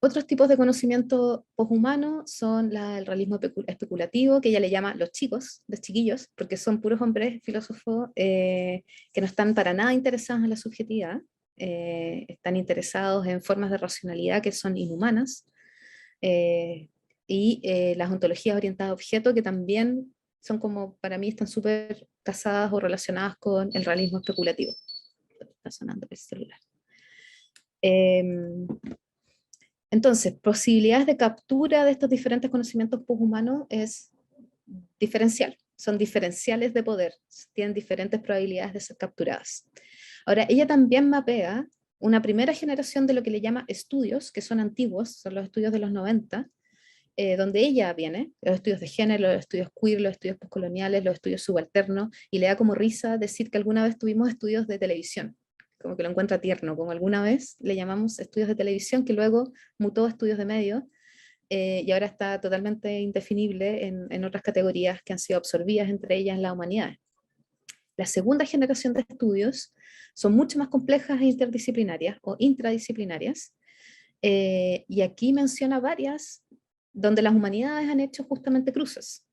Otros tipos de conocimiento poshumano son el realismo especulativo, que ella le llama los chicos, los chiquillos, porque son puros hombres filósofos que no están para nada interesados en la subjetividad, están interesados en formas de racionalidad que son inhumanas, y las ontologías orientadas a objeto, que también son como, para mí, están súper casadas o relacionadas con el realismo especulativo. Está sonando el celular. Entonces, posibilidades de captura de estos diferentes conocimientos poshumanos es diferencial, son diferenciales de poder, tienen diferentes probabilidades de ser capturadas. Ahora, ella también mapea una primera generación de lo que le llama estudios, que son antiguos, son los estudios de los 90, donde ella viene, los estudios de género, los estudios queer, los estudios postcoloniales, los estudios subalternos, y le da como risa decir que alguna vez tuvimos estudios de televisión, como que lo encuentra tierno, como alguna vez le llamamos estudios de televisión, que luego mutó a estudios de medios, y ahora está totalmente indefinible en otras categorías que han sido absorbidas, entre ellas la humanidad. La segunda generación de estudios son mucho más complejas e interdisciplinarias o intradisciplinarias, y aquí menciona varias donde las humanidades han hecho justamente cruces.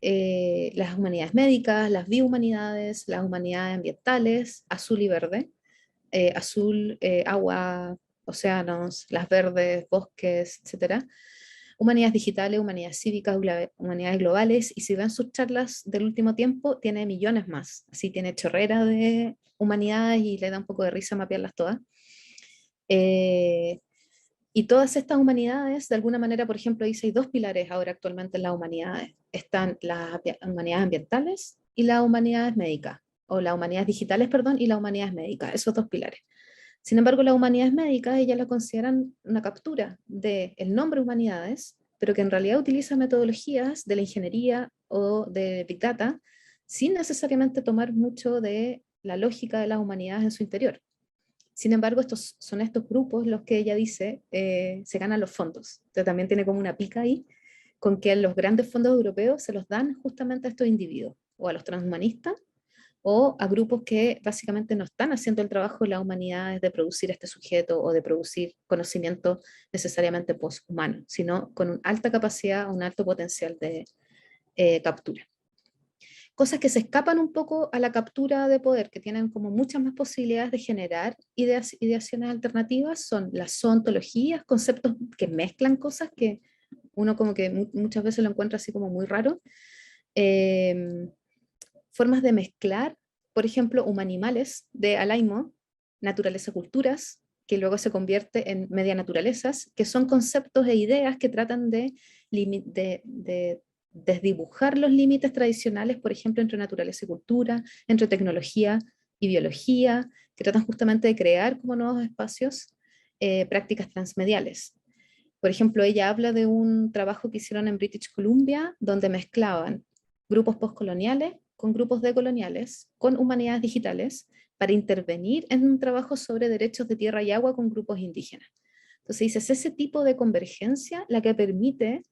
Las humanidades médicas, las biohumanidades, las humanidades ambientales, azul y verde, azul, agua, océanos, las verdes, bosques, etc. Humanidades digitales, humanidades cívicas, humanidades globales, y si ven sus charlas del último tiempo, tiene millones más, así tiene chorrera de humanidades y le da un poco de risa mapearlas todas. Y todas estas humanidades, de alguna manera, por ejemplo, dice, hay dos pilares ahora actualmente en las humanidades. Están las humanidades ambientales y las humanidades médicas, o las humanidades digitales, perdón, y las humanidades médicas, esos dos pilares. Sin embargo, las humanidades médicas, ellas la consideran una captura del nombre humanidades, pero que en realidad utiliza metodologías de la ingeniería o de Big Data, sin necesariamente tomar mucho de la lógica de las humanidades en su interior. Sin embargo, son estos grupos los que ella dice se ganan los fondos. Entonces también tiene como una pica ahí con que los grandes fondos europeos se los dan justamente a estos individuos, o a los transhumanistas, o a grupos que básicamente no están haciendo el trabajo de las humanidades de producir este sujeto o de producir conocimiento necesariamente poshumano, sino con una alta capacidad, un alto potencial de captura. Cosas que se escapan un poco a la captura de poder, que tienen como muchas más posibilidades de generar ideaciones alternativas, son las zontologías, conceptos que mezclan cosas que uno como que muchas veces lo encuentra así como muy raro. Formas de mezclar, por ejemplo, humanimales de Alaimo, naturaleza-culturas, que luego se convierte en media naturalezas, que son conceptos e ideas que tratan de de desdibujar los límites tradicionales, por ejemplo, entre naturaleza y cultura, entre tecnología y biología, que tratan justamente de crear como nuevos espacios, prácticas transmediales. Por ejemplo, ella habla de un trabajo que hicieron en British Columbia, donde mezclaban grupos postcoloniales con grupos decoloniales, con humanidades digitales, para intervenir en un trabajo sobre derechos de tierra y agua con grupos indígenas. Entonces dices, ese tipo de convergencia la que permite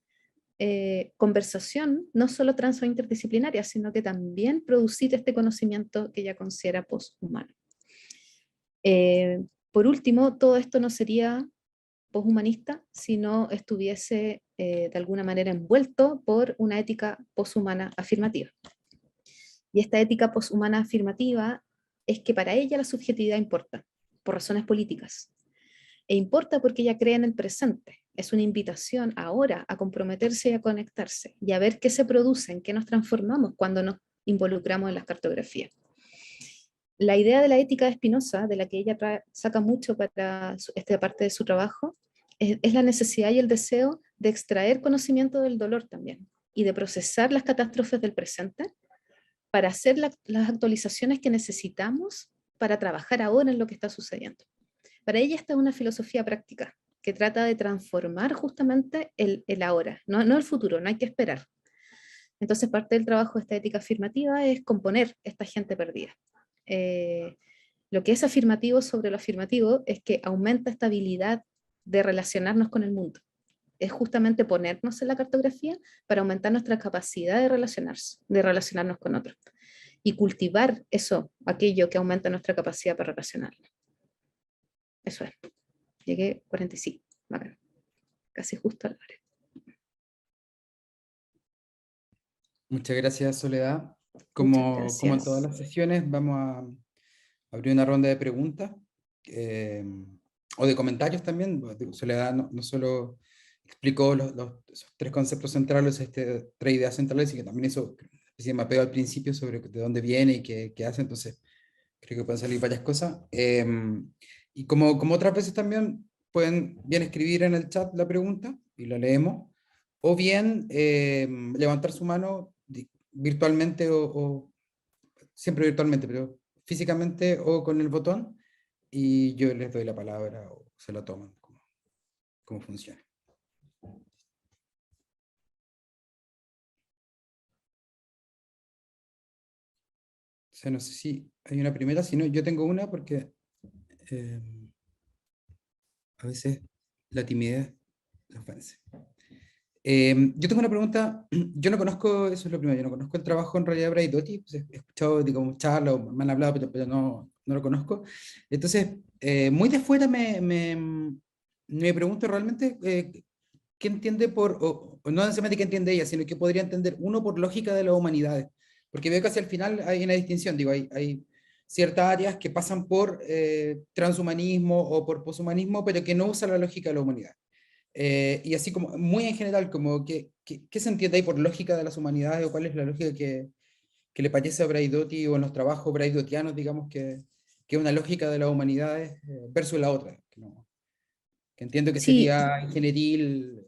conversación no solo trans o interdisciplinaria, sino que también producir este conocimiento que ella considera poshumano. Por último, todo esto no sería poshumanista si no estuviese de alguna manera envuelto por una ética poshumana afirmativa. Y esta ética poshumana afirmativa es que para ella la subjetividad importa, por razones políticas. E importa porque ella cree en el presente. Es una invitación ahora a comprometerse y a conectarse y a ver qué se produce, en qué nos transformamos cuando nos involucramos en las cartografías. La idea de la ética de Spinoza, de la que ella saca mucho para esta parte de su trabajo, es la necesidad y el deseo de extraer conocimiento del dolor también y de procesar las catástrofes del presente para hacer las actualizaciones que necesitamos para trabajar ahora en lo que está sucediendo. Para ella esta es una filosofía práctica que trata de transformar justamente el ahora, no el futuro, no hay que esperar. Entonces parte del trabajo de esta ética afirmativa es componer esta gente perdida. Lo que es afirmativo sobre lo afirmativo es que aumenta esta habilidad de relacionarnos con el mundo. Es justamente ponernos en la cartografía para aumentar nuestra capacidad de relacionarnos con otros. Y cultivar eso, aquello que aumenta nuestra capacidad para relacionarnos. Eso es. Llegué 45. Vale. Casi justo a la hora. Muchas gracias, Soledad. Muchas Como gracias. en todas las sesiones, vamos a abrir una ronda de preguntas o de comentarios también. Soledad no solo explicó esos tres conceptos centrales, tres ideas centrales, y que también hizo una especie de mapeo al principio sobre de dónde viene y qué hace. Entonces, creo que pueden salir varias cosas. Y como otras veces también, pueden bien escribir en el chat la pregunta y la leemos, o bien levantar su mano virtualmente o siempre virtualmente, pero físicamente o con el botón, y yo les doy la palabra o se la toman, como funciona. O sea, no sé si hay una primera, si no, yo tengo una porque a veces la timidez nos vence. Yo tengo una pregunta, yo no conozco, eso es lo primero, yo no conozco el trabajo en realidad de Braidotti, pues he escuchado, digamos, charlas, o me han hablado, pero no lo conozco. Entonces, muy de fuera me pregunto realmente qué entiende o no necesariamente qué entiende ella, sino qué podría entender uno por lógica de las humanidades. Porque veo que hacia el final hay una distinción, digo, hay ciertas áreas que pasan por transhumanismo o por poshumanismo, pero que no usan la lógica de la humanidad. Y así como muy en general, como ¿qué se entiende ahí por lógica de las humanidades o cuál es la lógica que le parece a Braidotti o en los trabajos braidotianos, digamos, que es una lógica de las humanidades versus la otra? Que entiendo que Sí, sería ingenieril,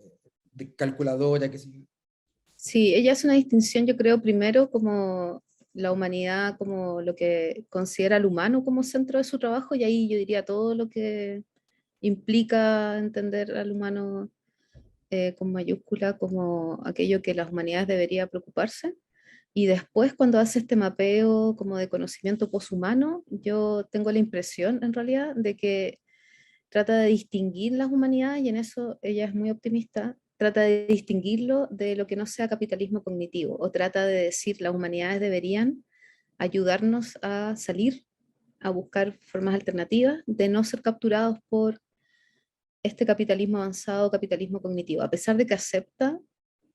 de calculadora, qué sé yo. sí, ella hace una distinción, yo creo, primero como la humanidad, como lo que considera al humano como centro de su trabajo, y ahí yo diría todo lo que implica entender al humano con mayúscula como aquello que las humanidades debería preocuparse. Y después cuando hace este mapeo como de conocimiento poshumano, yo tengo la impresión en realidad de que trata de distinguir las humanidades y en eso ella es muy optimista, trata de distinguirlo de lo que no sea capitalismo cognitivo o trata de decir las humanidades deberían ayudarnos a salir, a buscar formas alternativas de no ser capturados por este capitalismo avanzado, capitalismo cognitivo, a pesar de que acepta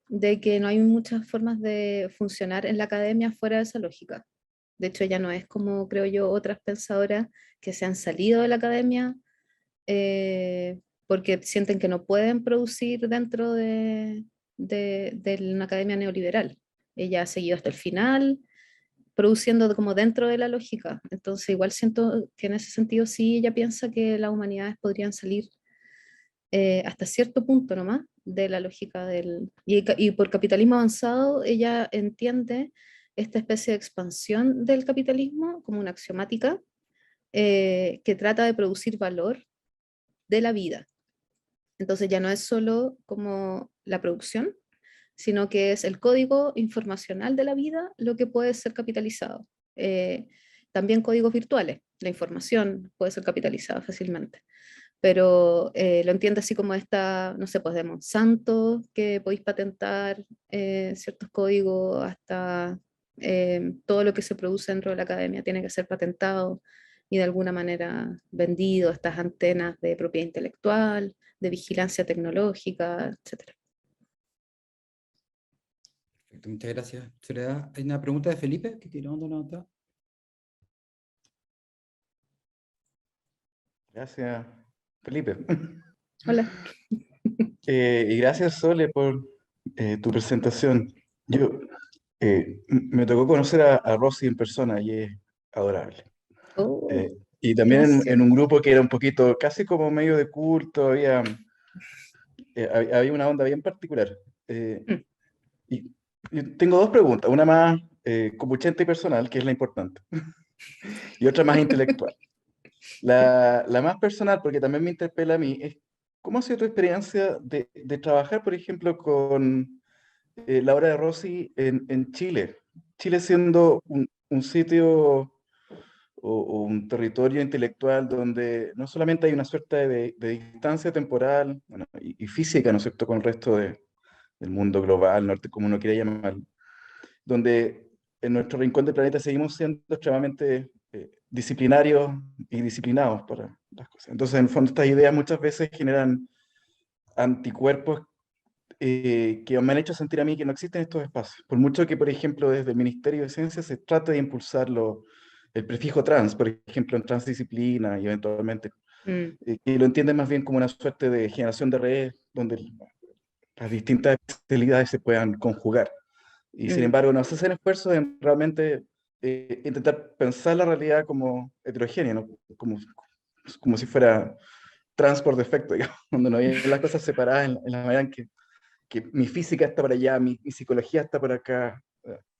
de que no hay muchas formas de funcionar en la academia fuera de esa lógica. De hecho, ella no es como, creo yo, otras pensadoras que se han salido de la academia porque sienten que no pueden producir dentro de una academia neoliberal. Ella ha seguido hasta el final, produciendo como dentro de la lógica. Entonces, igual siento que en ese sentido sí ella piensa que las humanidades podrían salir hasta cierto punto nomás, de la lógica y por capitalismo avanzado ella entiende esta especie de expansión del capitalismo como una axiomática que trata de producir valor de la vida. Entonces ya no es solo como la producción, sino que es el código informacional de la vida lo que puede ser capitalizado. También códigos virtuales, la información puede ser capitalizada fácilmente, pero lo entiendo así como esta, no sé, pues de Monsanto, que podéis patentar ciertos códigos, hasta todo lo que se produce dentro de la academia tiene que ser patentado y de alguna manera vendido, estas antenas de propiedad intelectual, de vigilancia tecnológica, etc. Perfecto, muchas gracias, Soledad. Hay una pregunta de Felipe que tiró una nota. Gracias, Felipe. Hola. Y gracias, Sole, por tu presentación. Yo me tocó conocer a Rosy en persona y es adorable. Oh, Y qué también en emoción. un grupo que era un poquito, casi como medio de culto, había una onda bien particular. Mm. Y yo tengo dos preguntas, una más copuchenta y personal, que es la importante, y otra más intelectual. La más personal, porque también me interpela a mí, es ¿cómo ha sido tu experiencia de trabajar, por ejemplo, con la obra de Rossi en Chile? Chile siendo un sitio o un territorio intelectual donde no solamente hay una suerte de distancia temporal, bueno, y física, ¿no es cierto?, con el resto del mundo global, norte, como uno quiera llamarlo, donde en nuestro rincón del planeta seguimos siendo extremadamente disciplinarios y disciplinados para las cosas. Entonces, en el fondo, estas ideas muchas veces generan anticuerpos que me han hecho sentir a mí que no existen estos espacios. Por mucho que, por ejemplo, desde el Ministerio de Ciencia se trate de impulsar el prefijo trans, por ejemplo, en transdisciplina y eventualmente, Mm, que lo entienden más bien como una suerte de generación de redes donde las distintas especialidades se puedan conjugar. Y sin mm, embargo, no se hacen esfuerzos en realmente intentar pensar la realidad como heterogénea, ¿no? Como si fuera trans por defecto, digamos, donde no hay las cosas separadas en la manera en que mi física está para allá, mi psicología está por acá.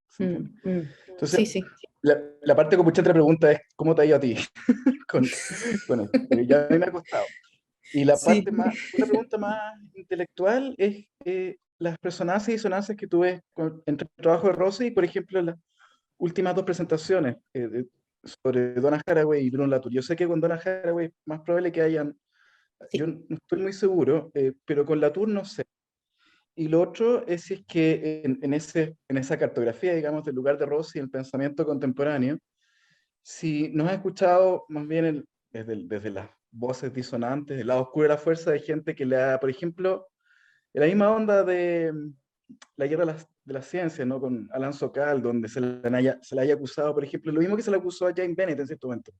¿Se entiende? mm, mm. Entonces, Sí, sí. la parte como la pregunta es, ¿cómo te ha ido a ti con, con esto? Porque ya a mí me ha costado. Y la Sí. parte más, una pregunta más intelectual es las resonancias y disonancias que tuve entre el trabajo de Rossi y, por ejemplo, las últimas dos presentaciones sobre Donna Haraway y Bruno Latour. Yo sé que con Donna Haraway es más probable que hayan, yo Sí. no estoy muy seguro, pero con Latour no sé. Y lo otro es si es que en esa cartografía, digamos, del lugar de Rossi en el pensamiento contemporáneo, si nos ha escuchado más bien desde las voces disonantes, del lado oscuro de la fuerza de gente que le ha, por ejemplo, en la misma onda de la guerra de las ciencias, ¿no? Con Alan Sokal, donde se le haya acusado, por ejemplo, lo mismo que se le acusó a Jane Bennett en cierto momento,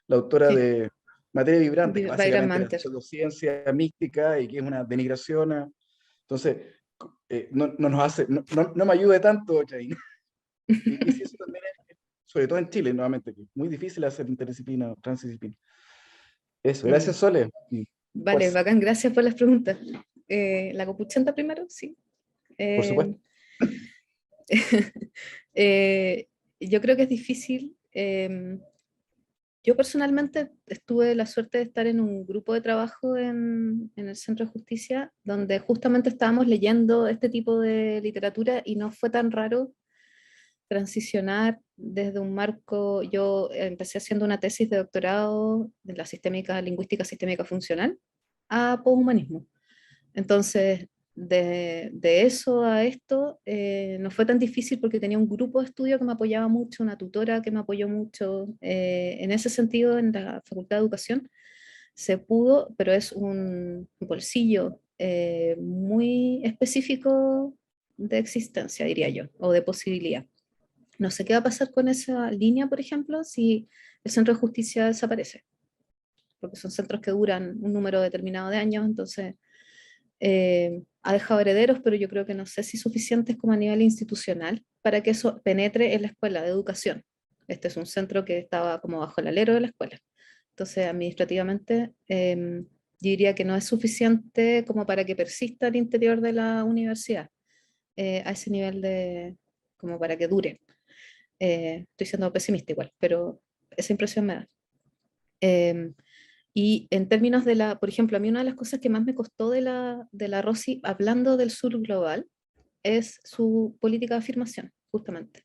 la autora Sí. de Materia Vibrante, que Byron básicamente era Manter. pseudociencia mística y que es una denigración. Entonces, no nos hace, no me ayude tanto, Jane. Y si eso también es, sobre todo en Chile, nuevamente, que es muy difícil hacer interdisciplina o transdisciplina. Eso, Mm. gracias, Sole. Y Vale, fuerza, bacán, gracias por las preguntas. ¿La copuchenta primero? Sí. por Eh, supuesto. eh, yo creo que es difícil. Yo personalmente tuve la suerte de estar en un grupo de trabajo en el Centro de Justicia, donde justamente estábamos leyendo este tipo de literatura y no fue tan raro transicionar desde un marco. Yo empecé haciendo una tesis de doctorado de la lingüística sistémica funcional a poshumanismo. Entonces, de eso a esto, no fue tan difícil porque tenía un grupo de estudio que me apoyaba mucho, una tutora que me apoyó mucho. En ese sentido, en la Facultad de Educación se pudo, pero es un bolsillo muy específico de existencia, diría yo, o de posibilidad. No sé qué va a pasar con esa línea, por ejemplo, si el centro de justicia desaparece, porque son centros que duran un número determinado de años, entonces ha dejado herederos, pero yo creo que no sé si suficientes como a nivel institucional para que eso penetre en la escuela de educación. Este es un centro que estaba como bajo el alero de la escuela. Entonces, administrativamente Yo diría que no es suficiente como para que persista al interior de la universidad, a ese nivel de, como para que dure. Estoy siendo pesimista igual, pero esa impresión me da. Y en términos de la, por ejemplo, a mí una de las cosas que más me costó de la Rosy, hablando del sur global, es su política de afirmación, justamente.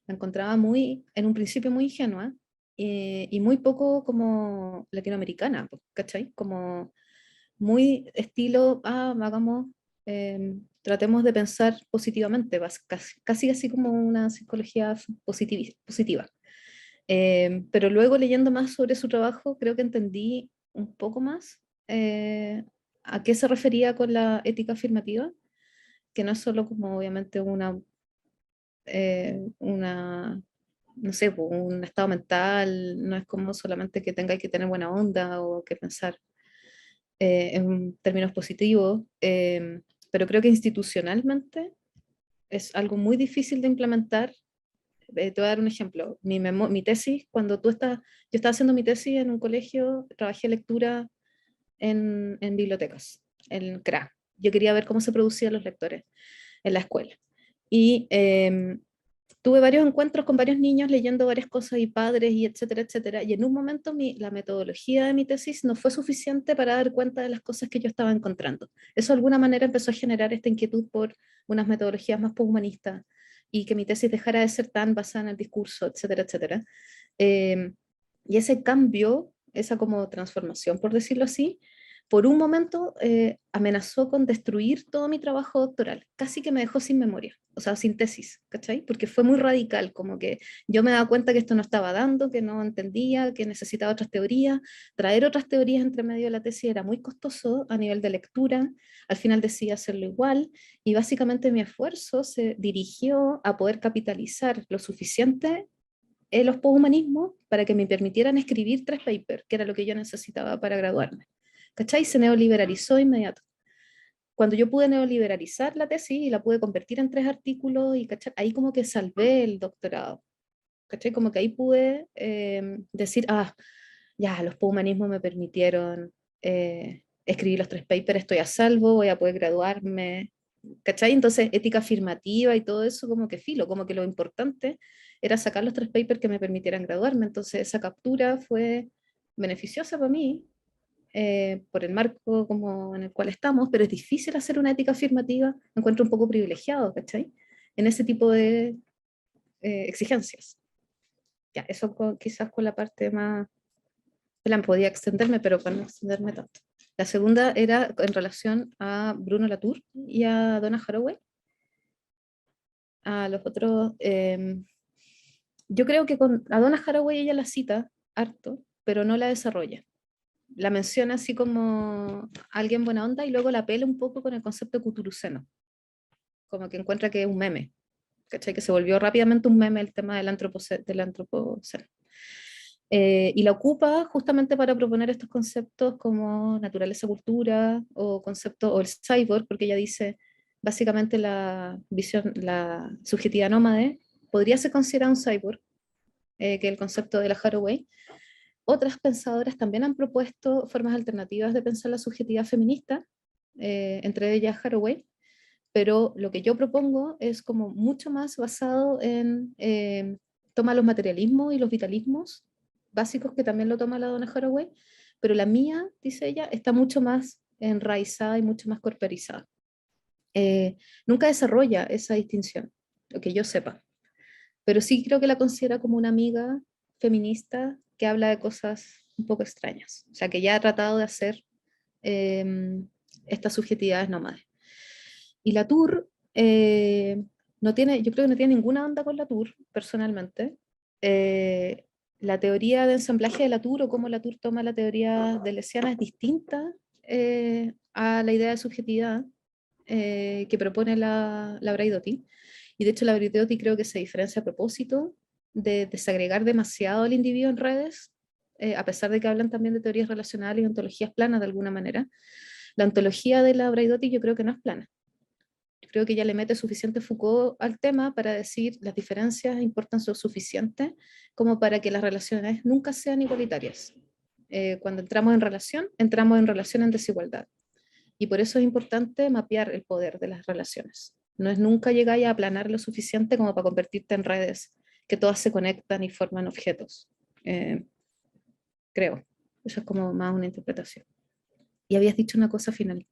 La encontraba muy, en un principio muy ingenua y muy poco como latinoamericana, ¿cachai? Como muy estilo, hagamos, tratemos de pensar positivamente, casi así como una psicología positiva. Pero luego leyendo más sobre su trabajo, creo que entendí un poco más a qué se refería con la ética afirmativa, que no es solo como obviamente no sé, un estado mental, no es como solamente que tenga que tener buena onda o que pensar en términos positivos, pero creo que institucionalmente es algo muy difícil de implementar. Te voy a dar un ejemplo. Mi tesis, yo estaba haciendo mi tesis en un colegio, trabajé lectura en bibliotecas, en CRA. Yo quería ver cómo se producían los lectores en la escuela. Y tuve varios encuentros con varios niños leyendo varias cosas y padres y etcétera, etcétera. Y en un momento la metodología de mi tesis no fue suficiente para dar cuenta de las cosas que yo estaba encontrando. Eso de alguna manera empezó a generar esta inquietud por unas metodologías más poshumanistas y que mi tesis dejara de ser tan basada en el discurso, etcétera, etcétera. Y ese cambio, esa como transformación, por decirlo así, por un momento amenazó con destruir todo mi trabajo doctoral, casi que me dejó sin memoria, o sea, sin tesis, ¿cachai? Porque fue muy radical, como que yo me daba cuenta que esto no estaba dando, que no entendía, que necesitaba otras teorías, traer otras teorías entre medio de la tesis era muy costoso a nivel de lectura, al final decidí hacerlo igual, y básicamente mi esfuerzo se dirigió a poder capitalizar lo suficiente en los poshumanismos para que me permitieran escribir 3 papers, que era lo que yo necesitaba para graduarme. ¿Cachai? Se neoliberalizó inmediato. Cuando yo pude neoliberalizar la tesis y la pude convertir en 3 artículos, y ¿cachai? Ahí como que salvé el doctorado. ¿Cachai? Como que ahí pude decir, ya, los poshumanismos me permitieron escribir los 3 papers, estoy a salvo, voy a poder graduarme. ¿Cachai? Entonces, ética afirmativa y todo eso, como que filo, como que lo importante era sacar los 3 papers que me permitieran graduarme. Entonces, esa captura fue beneficiosa para mí por el marco como en el cual estamos, pero es difícil hacer una ética afirmativa, me encuentro un poco privilegiado, ¿cachai? En ese tipo de exigencias. Ya, eso quizás con la parte más, plan, podía extenderme, pero para no extenderme tanto. La segunda era en relación a Bruno Latour y a Donna Haraway. A los otros, yo creo que a Donna Haraway ella la cita harto, pero no la desarrolla. La menciona así como alguien buena onda y luego la pela un poco con el concepto cuturuceno, como que encuentra que es un meme, ¿cachai? Que se volvió rápidamente un meme el tema del antropoceno. Y la ocupa justamente para proponer estos conceptos como naturaleza cultura o concepto o el cyborg, porque ella dice básicamente la subjetividad nómade podría ser considerada un cyborg, que es el concepto de la Haraway. Otras pensadoras también han propuesto formas alternativas de pensar la subjetividad feminista, entre ellas Haraway, pero lo que yo propongo es como mucho más basado en toma los materialismos y los vitalismos básicos que también lo toma la Donna Haraway, pero la mía, dice ella, está mucho más enraizada y mucho más corporizada. Nunca desarrolla esa distinción, lo que yo sepa, pero sí creo que la considera como una amiga feminista que habla de cosas un poco extrañas, o sea, que ya ha tratado de hacer estas subjetividades nómades. Y Latour no tiene, yo creo que no tiene ninguna onda con Latour, personalmente. La teoría de ensamblaje de Latour o cómo Latour toma la teoría de Lesiana es distinta a la idea de subjetividad que propone la Braidotti. Y de hecho la Braidotti creo que se diferencia a propósito de desagregar demasiado al individuo en redes, a pesar de que hablan también de teorías relacionales y ontologías planas de alguna manera. La ontología de la Braidotti yo creo que no es plana. Yo creo que ella le mete suficiente Foucault al tema para decir las diferencias importan lo suficiente como para que las relaciones nunca sean igualitarias. cuando entramos en relación en desigualdad. Y por eso es importante mapear el poder de las relaciones. No es nunca llegar a aplanar lo suficiente como para convertirte en redes que todas se conectan y forman objetos. Creo. Eso es como más una interpretación. Y habías dicho una cosa final.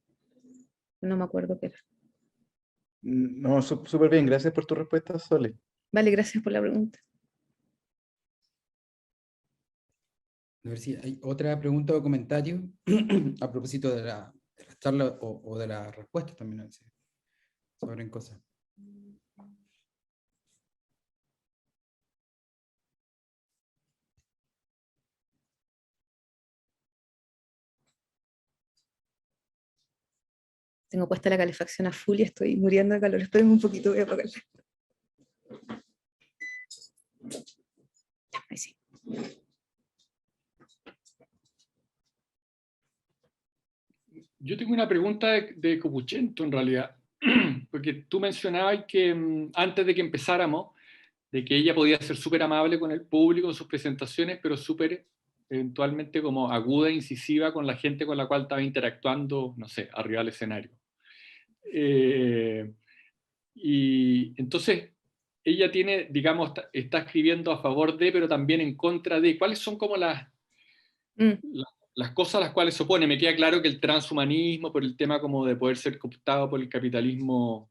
No me acuerdo qué era. No, súper bien, gracias por tu respuesta, Sole. Vale, gracias por la pregunta. A ver si hay otra pregunta o comentario a propósito de la charla o de la respuesta también. A ver si se abren cosas. Tengo puesta la calefacción a full y estoy muriendo de calor. Esperen un poquito, voy a apagarla. Ahí sí. Yo tengo una pregunta de Copuchento, en realidad, porque tú mencionabas que antes de que empezáramos, de que ella podía ser súper amable con el público en sus presentaciones, pero súper eventualmente como aguda, incisiva con la gente con la cual estaba interactuando, no sé, arriba del escenario. Y entonces ella tiene, digamos, está escribiendo a favor de, pero también en contra de. ¿Cuáles son como las cosas a las cuales se opone? Me queda claro que el transhumanismo, por el tema como de poder ser cooptado por el capitalismo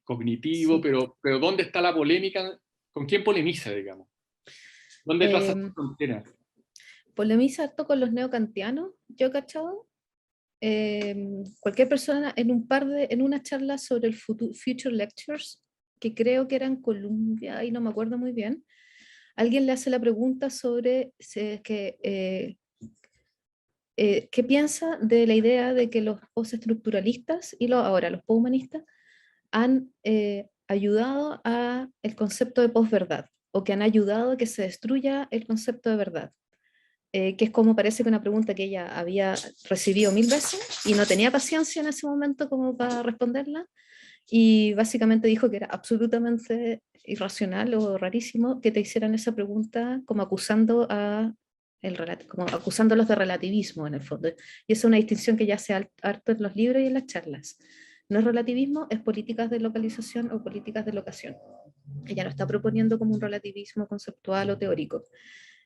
cognitivo, Sí. pero ¿dónde está la polémica? ¿Con quién polemiza, digamos? ¿Dónde pasa esta frontera? Polemiza harto con los neocantianos, yo he cachado. Cualquier persona en una charla sobre el Future Lectures, que creo que era en Columbia, y no me acuerdo muy bien, alguien le hace la pregunta sobre qué piensa de la idea de que los postestructuralistas y ahora los poshumanistas han ayudado a el concepto de posverdad, o que han ayudado a que se destruya el concepto de verdad. Que es como parece que una pregunta que ella había recibido 1000 veces y no tenía paciencia en ese momento como para responderla, y básicamente dijo que era absolutamente irracional o rarísimo que te hicieran esa pregunta como como acusándolos de relativismo en el fondo. Y esa es una distinción que ya se harto en los libros y en las charlas. No es relativismo, es políticas de localización o políticas de locación. Ella no está proponiendo como un relativismo conceptual o teórico.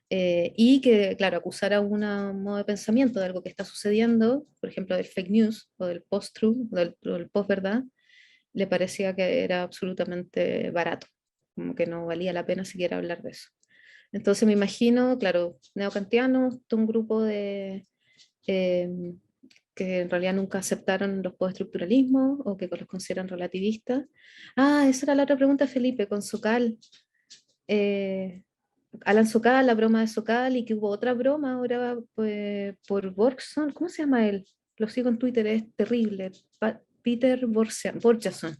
Y que, claro, acusar a un modo de pensamiento de algo que está sucediendo, por ejemplo, del fake news o del post-truth, del post-verdad, le parecía que era absolutamente barato, como que no valía la pena siquiera hablar de eso. Entonces me imagino, claro, neocantianos, un grupo de que en realidad nunca aceptaron los postestructuralismos o que los consideran relativistas. Ah, esa era la otra pregunta, Felipe, con Sokal. Alan Sokal, la broma de Sokal, y que hubo otra broma ahora por Borgson, ¿cómo se llama él? Lo sigo en Twitter, es terrible, Peter Borjason,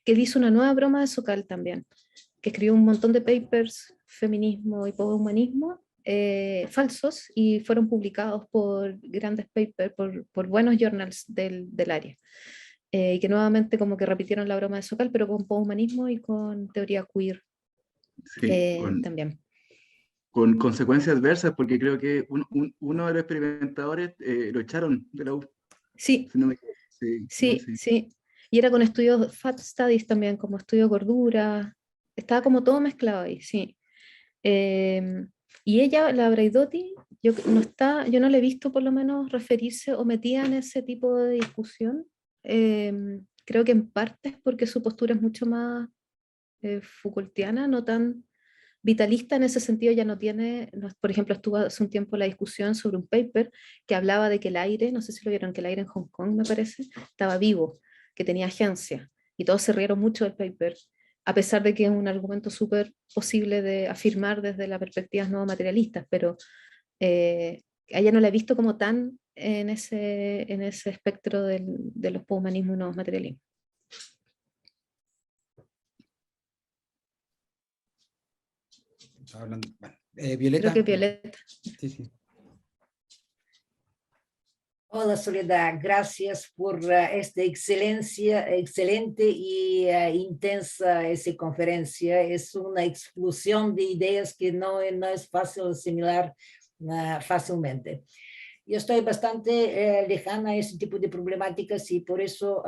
que hizo una nueva broma de Sokal también, que escribió un montón de papers, feminismo y poshumanismo, falsos, y fueron publicados por grandes papers, por buenos journals del área. Y que nuevamente como que repitieron la broma de Sokal, pero con poshumanismo y con teoría queer Sí, también. con consecuencias adversas, porque creo que uno de los experimentadores lo echaron de la U. Sí, Si no me equivoco. Sí, sí, sí. sí. Y era con estudios Fat Studies también, como estudio de gordura. Estaba como todo mezclado ahí, sí. Y ella, la Braidotti, yo no le he visto por lo menos referirse o metida en ese tipo de discusión. Creo que en parte es porque su postura es mucho más Foucaultiana, no tan vitalista en ese sentido. Ya no tiene, por ejemplo, estuvo hace un tiempo la discusión sobre un paper que hablaba de que el aire, no sé si lo vieron, que el aire en Hong Kong, me parece, estaba vivo, que tenía agencia, y todos se rieron mucho del paper, a pesar de que es un argumento súper posible de afirmar desde las perspectivas no materialistas, pero a ella no la he visto como tan en ese espectro de los poshumanismos y nuevos materialismos. Hablando, bueno, Violeta. Creo que Violeta. Sí, sí. Hola Soledad, gracias por esta excelente y intensa conferencia. Es una explosión de ideas que no es fácil asimilar fácilmente. Yo estoy bastante lejana a ese tipo de problemáticas y por eso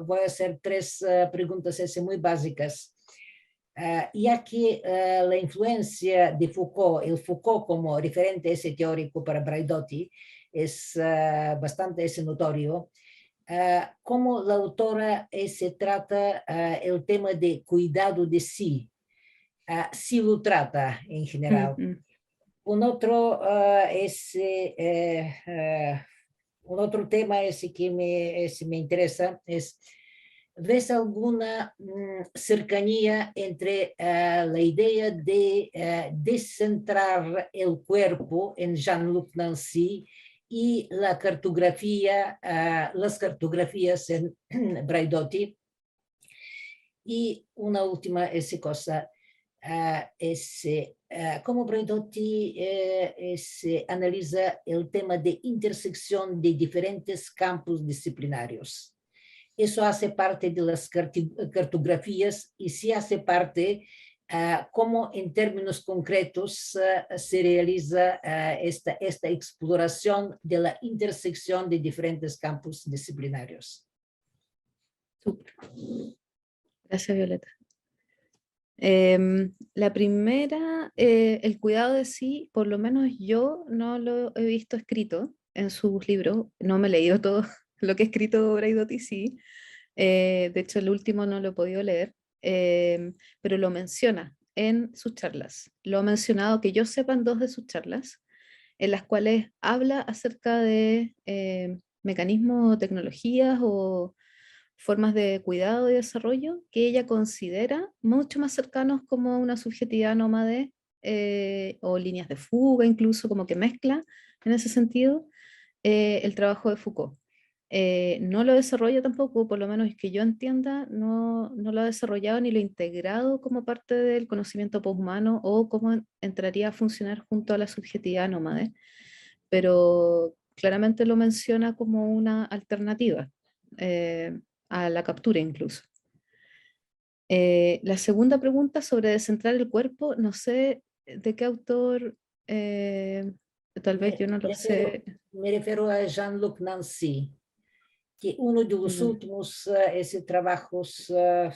voy a hacer 3 preguntas muy básicas. Ya que la influencia de Foucault, el Foucault como referente ese teórico para Braidotti, es bastante notorio, cómo la autora se trata el tema de cuidado de sí, si lo trata en general. Un otro, un otro tema que me interesa es, ¿ves alguna cercanía entre la idea de descentrar el cuerpo en Jean-Luc Nancy y la cartografía, las cartografías en Braidotti? Y una última cosa, cómo Braidotti analiza el tema de intersección de diferentes campos disciplinarios. Eso hace parte de las cartografías y si hace parte, cómo en términos concretos se realiza esta exploración de la intersección de diferentes campos disciplinarios. Súper. Gracias, Violeta. La primera, el cuidado de sí, por lo menos yo no lo he visto escrito en sus libros, no me he leído todo lo que ha escrito Braidotti, sí. De hecho, el último no lo he podido leer, pero lo menciona en sus charlas. Lo ha mencionado, que yo sepa, en 2 de sus charlas, en las cuales habla acerca de mecanismos o tecnologías o formas de cuidado y desarrollo que ella considera mucho más cercanos como una subjetividad nómade o líneas de fuga, incluso como que mezcla en ese sentido el trabajo de Foucault. No lo desarrolla tampoco, por lo menos que yo entienda, no lo ha desarrollado ni lo ha integrado como parte del conocimiento poshumano o cómo entraría a funcionar junto a la subjetividad nómade, pero claramente lo menciona como una alternativa a la captura incluso. La segunda pregunta sobre descentrar el cuerpo, no sé de qué autor, tal vez yo no lo sé. Me refiero a Jean-Luc Nancy, que uno de los últimos trabajos,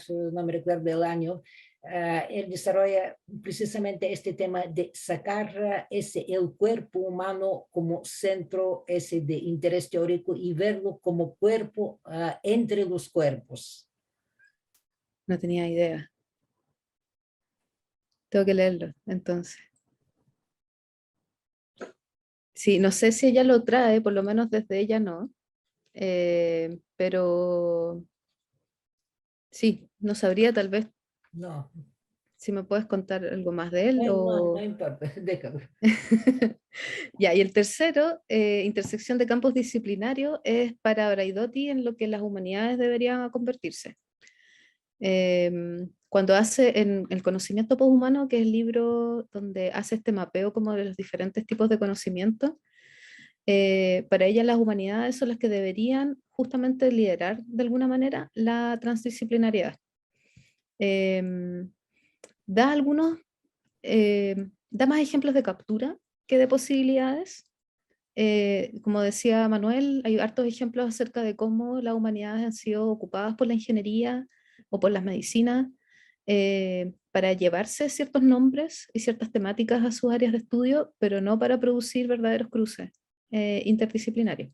no me recuerdo el año, él desarrolla precisamente este tema de sacar el cuerpo humano como centro de interés teórico y verlo como cuerpo entre los cuerpos. No tenía idea. Tengo que leerlo, entonces. Sí, no sé si ella lo trae, por lo menos desde ella no. Pero sí, no sabría tal vez. No. Si me puedes contar algo más de él. No importa, déjalo. Ya, y el tercero, intersección de campos disciplinarios, es para Braidotti en lo que las humanidades deberían convertirse. Cuando hace en el conocimiento poshumano, que es el libro donde hace este mapeo como de los diferentes tipos de conocimiento, para ella las humanidades son las que deberían justamente liderar de alguna manera la transdisciplinariedad. Da algunos, da más ejemplos de captura que de posibilidades. Como decía Manuel, hay hartos ejemplos acerca de cómo las humanidades han sido ocupadas por la ingeniería o por las medicinas para llevarse ciertos nombres y ciertas temáticas a sus áreas de estudio, pero no para producir verdaderos cruces interdisciplinarios.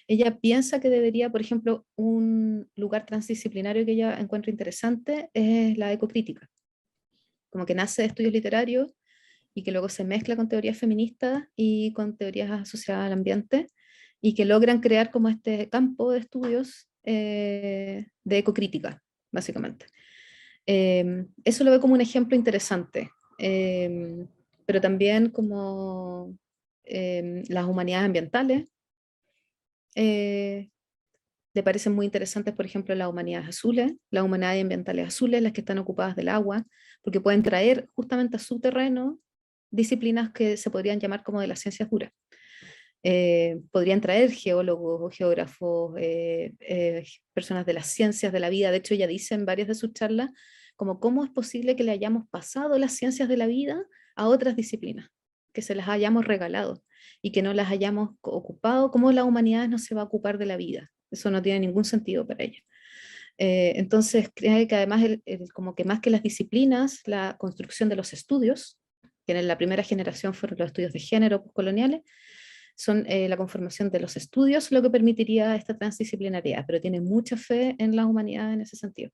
Ella piensa que debería, por ejemplo, un lugar transdisciplinario que ella encuentra interesante es la ecocrítica, como que nace de estudios literarios y que luego se mezcla con teorías feministas y con teorías asociadas al ambiente, y que logran crear como este campo de estudios de ecocrítica, básicamente. Eso lo ve como un ejemplo interesante, pero también como las humanidades ambientales le parecen muy interesantes, por ejemplo, las humanidades azules, las humanidades ambientales azules, las que están ocupadas del agua, porque pueden traer justamente a su terreno disciplinas que se podrían llamar como de las ciencias duras. Podrían traer geólogos o geógrafos, personas de las ciencias de la vida. De hecho, ella dice en varias de sus charlas como cómo es posible que le hayamos pasado las ciencias de la vida a otras disciplinas. que se las hayamos regalado y que no las hayamos ocupado, ¿cómo la humanidad no se va a ocupar de la vida? Eso no tiene ningún sentido para ella. Entonces, cree que además, como que más que las disciplinas, la construcción de los estudios, que en la primera generación fueron los estudios de género postcoloniales, son la conformación de los estudios lo que permitiría esta transdisciplinariedad, pero tiene mucha fe en la humanidad en ese sentido.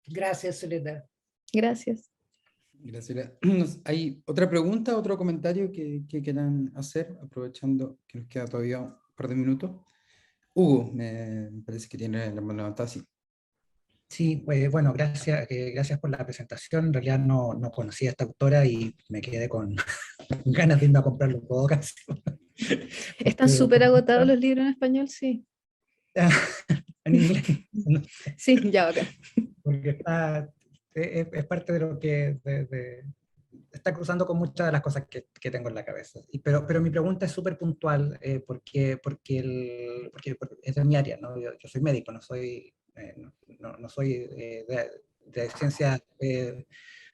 Gracias, Soledad. Gracias. Gracias. ¿Hay otra pregunta, otro comentario que quieran hacer, aprovechando que nos queda todavía un par de minutos? Hugo, me parece que tiene la mano levantada, sí. Sí, bueno, gracias por la presentación. En realidad no conocía a esta autora y me quedé con ganas de irme a comprarlo todo casi. Están súper agotados los libros en español, sí. En inglés. Sí, ya, ok. Porque es parte de lo que está cruzando con muchas de las cosas que tengo en la cabeza. Pero mi pregunta es súper puntual porque es de mi área, ¿no? Yo soy médico, no soy de ciencias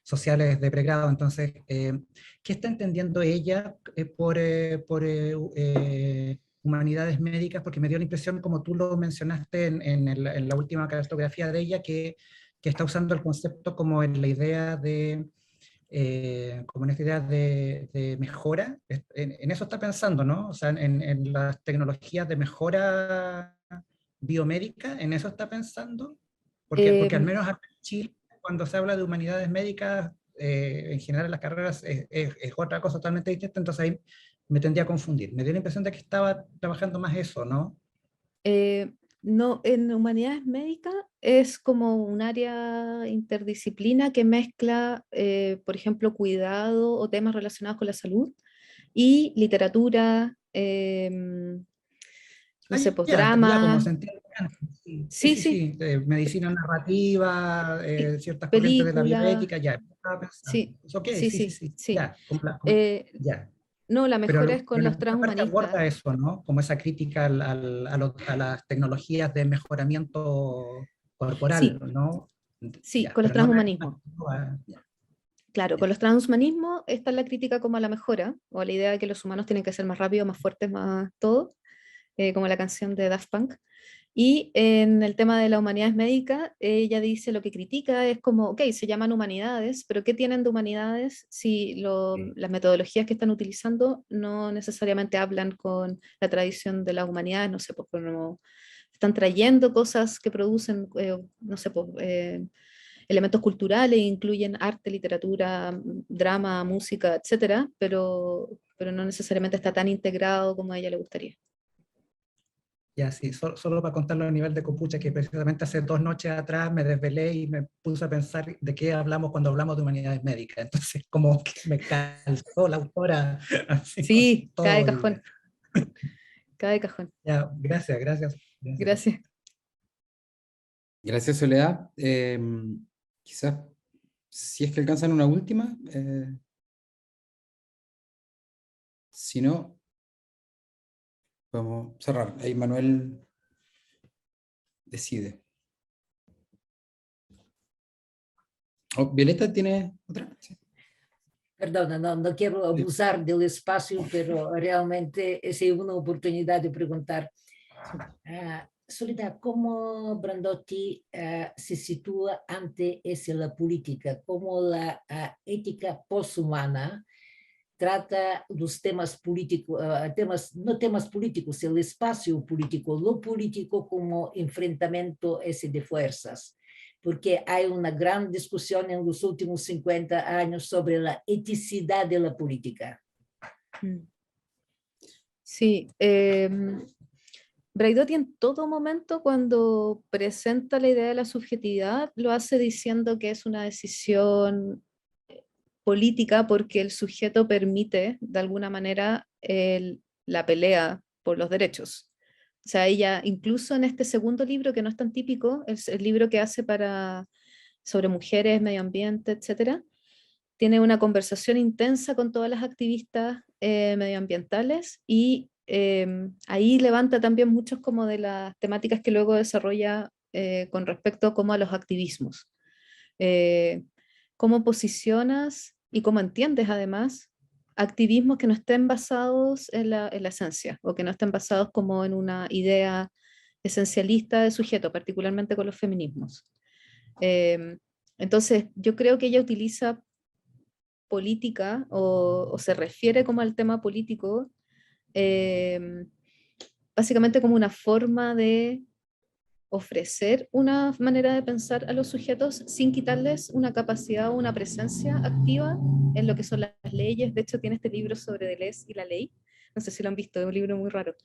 sociales de pregrado. Entonces, ¿qué está entendiendo ella por humanidades médicas? Porque me dio la impresión, como tú lo mencionaste en la última cartografía de ella, que está usando el concepto como en la idea de como en esta idea de mejora. En eso está pensando, ¿no? O sea, en las tecnologías de mejora biomédica, ¿en eso está pensando? Porque al menos acá en Chile, cuando se habla de humanidades médicas, en general en las carreras es otra cosa totalmente distinta, entonces ahí me tendría a confundir. Me dio la impresión de que estaba trabajando más eso, ¿no? No, en humanidades médicas es como un área interdisciplina que mezcla, por ejemplo, cuidado o temas relacionados con la salud y literatura, no sé, pues Ya, como drama, se entiende antes, sí, sí, sí, medicina narrativa, ciertas corrientes de la película, bioética, ya, estaba pensando. sí, Ok, sí, sí, sí, sí. ya, ya. No, la mejora es con Pero la los segunda parte transhumanistas. aborda eso, ¿no? Como esa crítica a las tecnologías de mejoramiento corporal, Sí, ¿no? sí, Ya, con los pero no transhumanismos. ya, Claro, con ya. los transhumanismos está la crítica como a la mejora, o a la idea de que los humanos tienen que ser más rápidos, más fuertes, más todo, como la canción de Daft Punk. Y en el tema de las humanidades médicas, ella dice lo que critica es como, ok, se llaman humanidades, pero ¿qué tienen de humanidades si las metodologías que están utilizando no necesariamente hablan con la tradición de las humanidades? No sé, pues como están trayendo cosas que producen, no sé, pues, elementos culturales, incluyen arte, literatura, drama, música, etcétera, pero no necesariamente está tan integrado como a ella le gustaría. Ya, sí, solo para contarlo a nivel de copucha, que precisamente hace 2 noches atrás me desvelé y me puse a pensar de qué hablamos cuando hablamos de humanidades médicas. Entonces, como que me calzó la autora así con Sí, cae todo. cajón. Cae cajón. Ya, gracias. Gracias. Gracias, Soledad. Quizás, si es que alcanzan una última, si no, vamos a cerrar. Ahí Manuel decide. Oh, Violeta, ¿tiene otra? Sí. Perdona, no quiero abusar del espacio, pero realmente es una oportunidad de preguntar. Soledad, ¿cómo Brandotti se sitúa ante la política? ¿Cómo la ética poshumana trata los temas políticos, no temas políticos, el espacio político, lo político como enfrentamiento de fuerzas? Porque hay una gran discusión en los últimos 50 años sobre la eticidad de la política. Sí, Braidotti en todo momento cuando presenta la idea de la subjetividad lo hace diciendo que es una decisión política porque el sujeto permite de alguna manera la pelea por los derechos. O sea, ella incluso en este segundo libro que no es tan típico, es el libro que hace sobre mujeres, medio ambiente, etcétera, tiene una conversación intensa con todas las activistas medioambientales y ahí levanta también muchos como de las temáticas que luego desarrolla con respecto como a los activismos. ¿Cómo posicionas y cómo entiendes además activismos que no estén basados en la esencia, o que no estén basados como en una idea esencialista de sujeto, particularmente con los feminismos. Entonces, yo creo que ella utiliza política o se refiere como al tema político, básicamente como una forma de ofrecer una manera de pensar a los sujetos sin quitarles una capacidad o una presencia activa en lo que son las leyes. De hecho, tiene este libro sobre Deleuze y la ley, no sé si lo han visto, es un libro muy raro,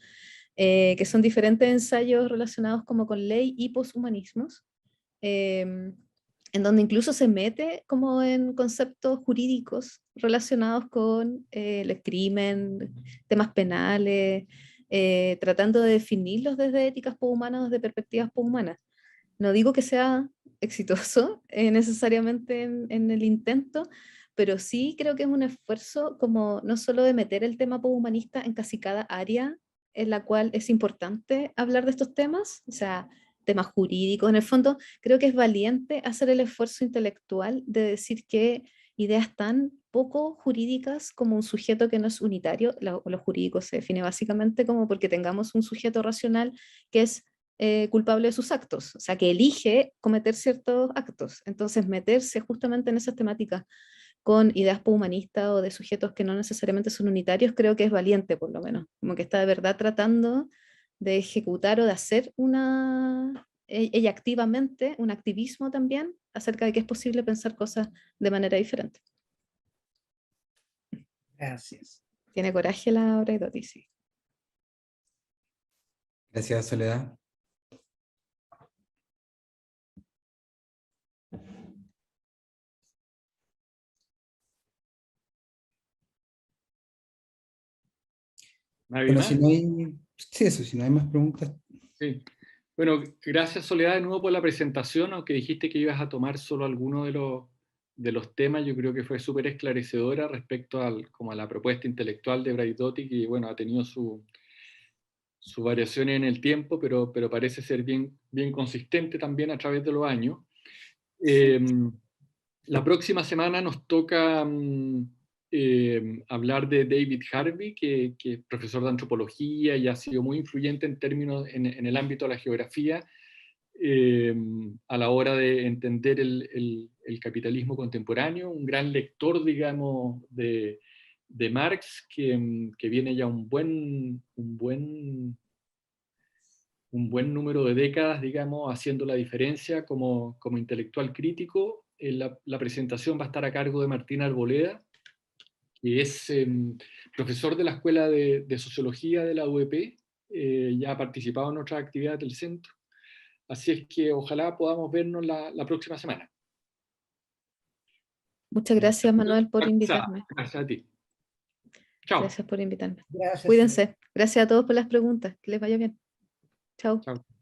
que son diferentes ensayos relacionados como con ley y poshumanismos, en donde incluso se mete como en conceptos jurídicos relacionados con el crimen, temas penales, tratando de definirlos desde éticas poshumanas, desde perspectivas poshumanas. No digo que sea exitoso necesariamente en el intento, pero sí creo que es un esfuerzo como no solo de meter el tema poshumanista en casi cada área en la cual es importante hablar de estos temas, o sea, temas jurídicos. En el fondo, creo que es valiente hacer el esfuerzo intelectual de decir que ideas tan poco jurídicas como un sujeto que no es unitario, lo jurídico se define básicamente como porque tengamos un sujeto racional que es culpable de sus actos, o sea, que elige cometer ciertos actos. Entonces, meterse justamente en esas temáticas con ideas poshumanistas o de sujetos que no necesariamente son unitarios, creo que es valiente, por lo menos, como que está de verdad tratando de ejecutar o de hacer ella activamente, un activismo también, acerca de que es posible pensar cosas de manera diferente. Gracias. Tiene coraje la Braidoti, sí. Gracias, Soledad. ¿Nadie Bueno, más? si no hay, sí, eso, si no hay más preguntas. Sí. Bueno, gracias Soledad de nuevo por la presentación, aunque dijiste que ibas a tomar solo algunos de los temas, yo creo que fue súper esclarecedora respecto como a la propuesta intelectual de Braidotti, que bueno, ha tenido su variación en el tiempo, pero parece ser bien consistente también a través de los años. La próxima semana nos toca hablar de David Harvey, que es profesor de antropología y ha sido muy influyente en términos en el ámbito de la geografía a la hora de entender el capitalismo contemporáneo, un gran lector, digamos, de Marx, que viene ya un buen número de décadas, digamos, haciendo la diferencia como intelectual crítico. La presentación va a estar a cargo de Martín Arboleda, que es profesor de la Escuela de Sociología de la UEP, ya ha participado en otras actividades del centro. Así es que ojalá podamos vernos la próxima semana. Muchas gracias, Manuel, por invitarme. Gracias a ti. Chao. Gracias por invitarme. Gracias. Cuídense. Gracias a todos por las preguntas. Que les vaya bien. Chao. Chao.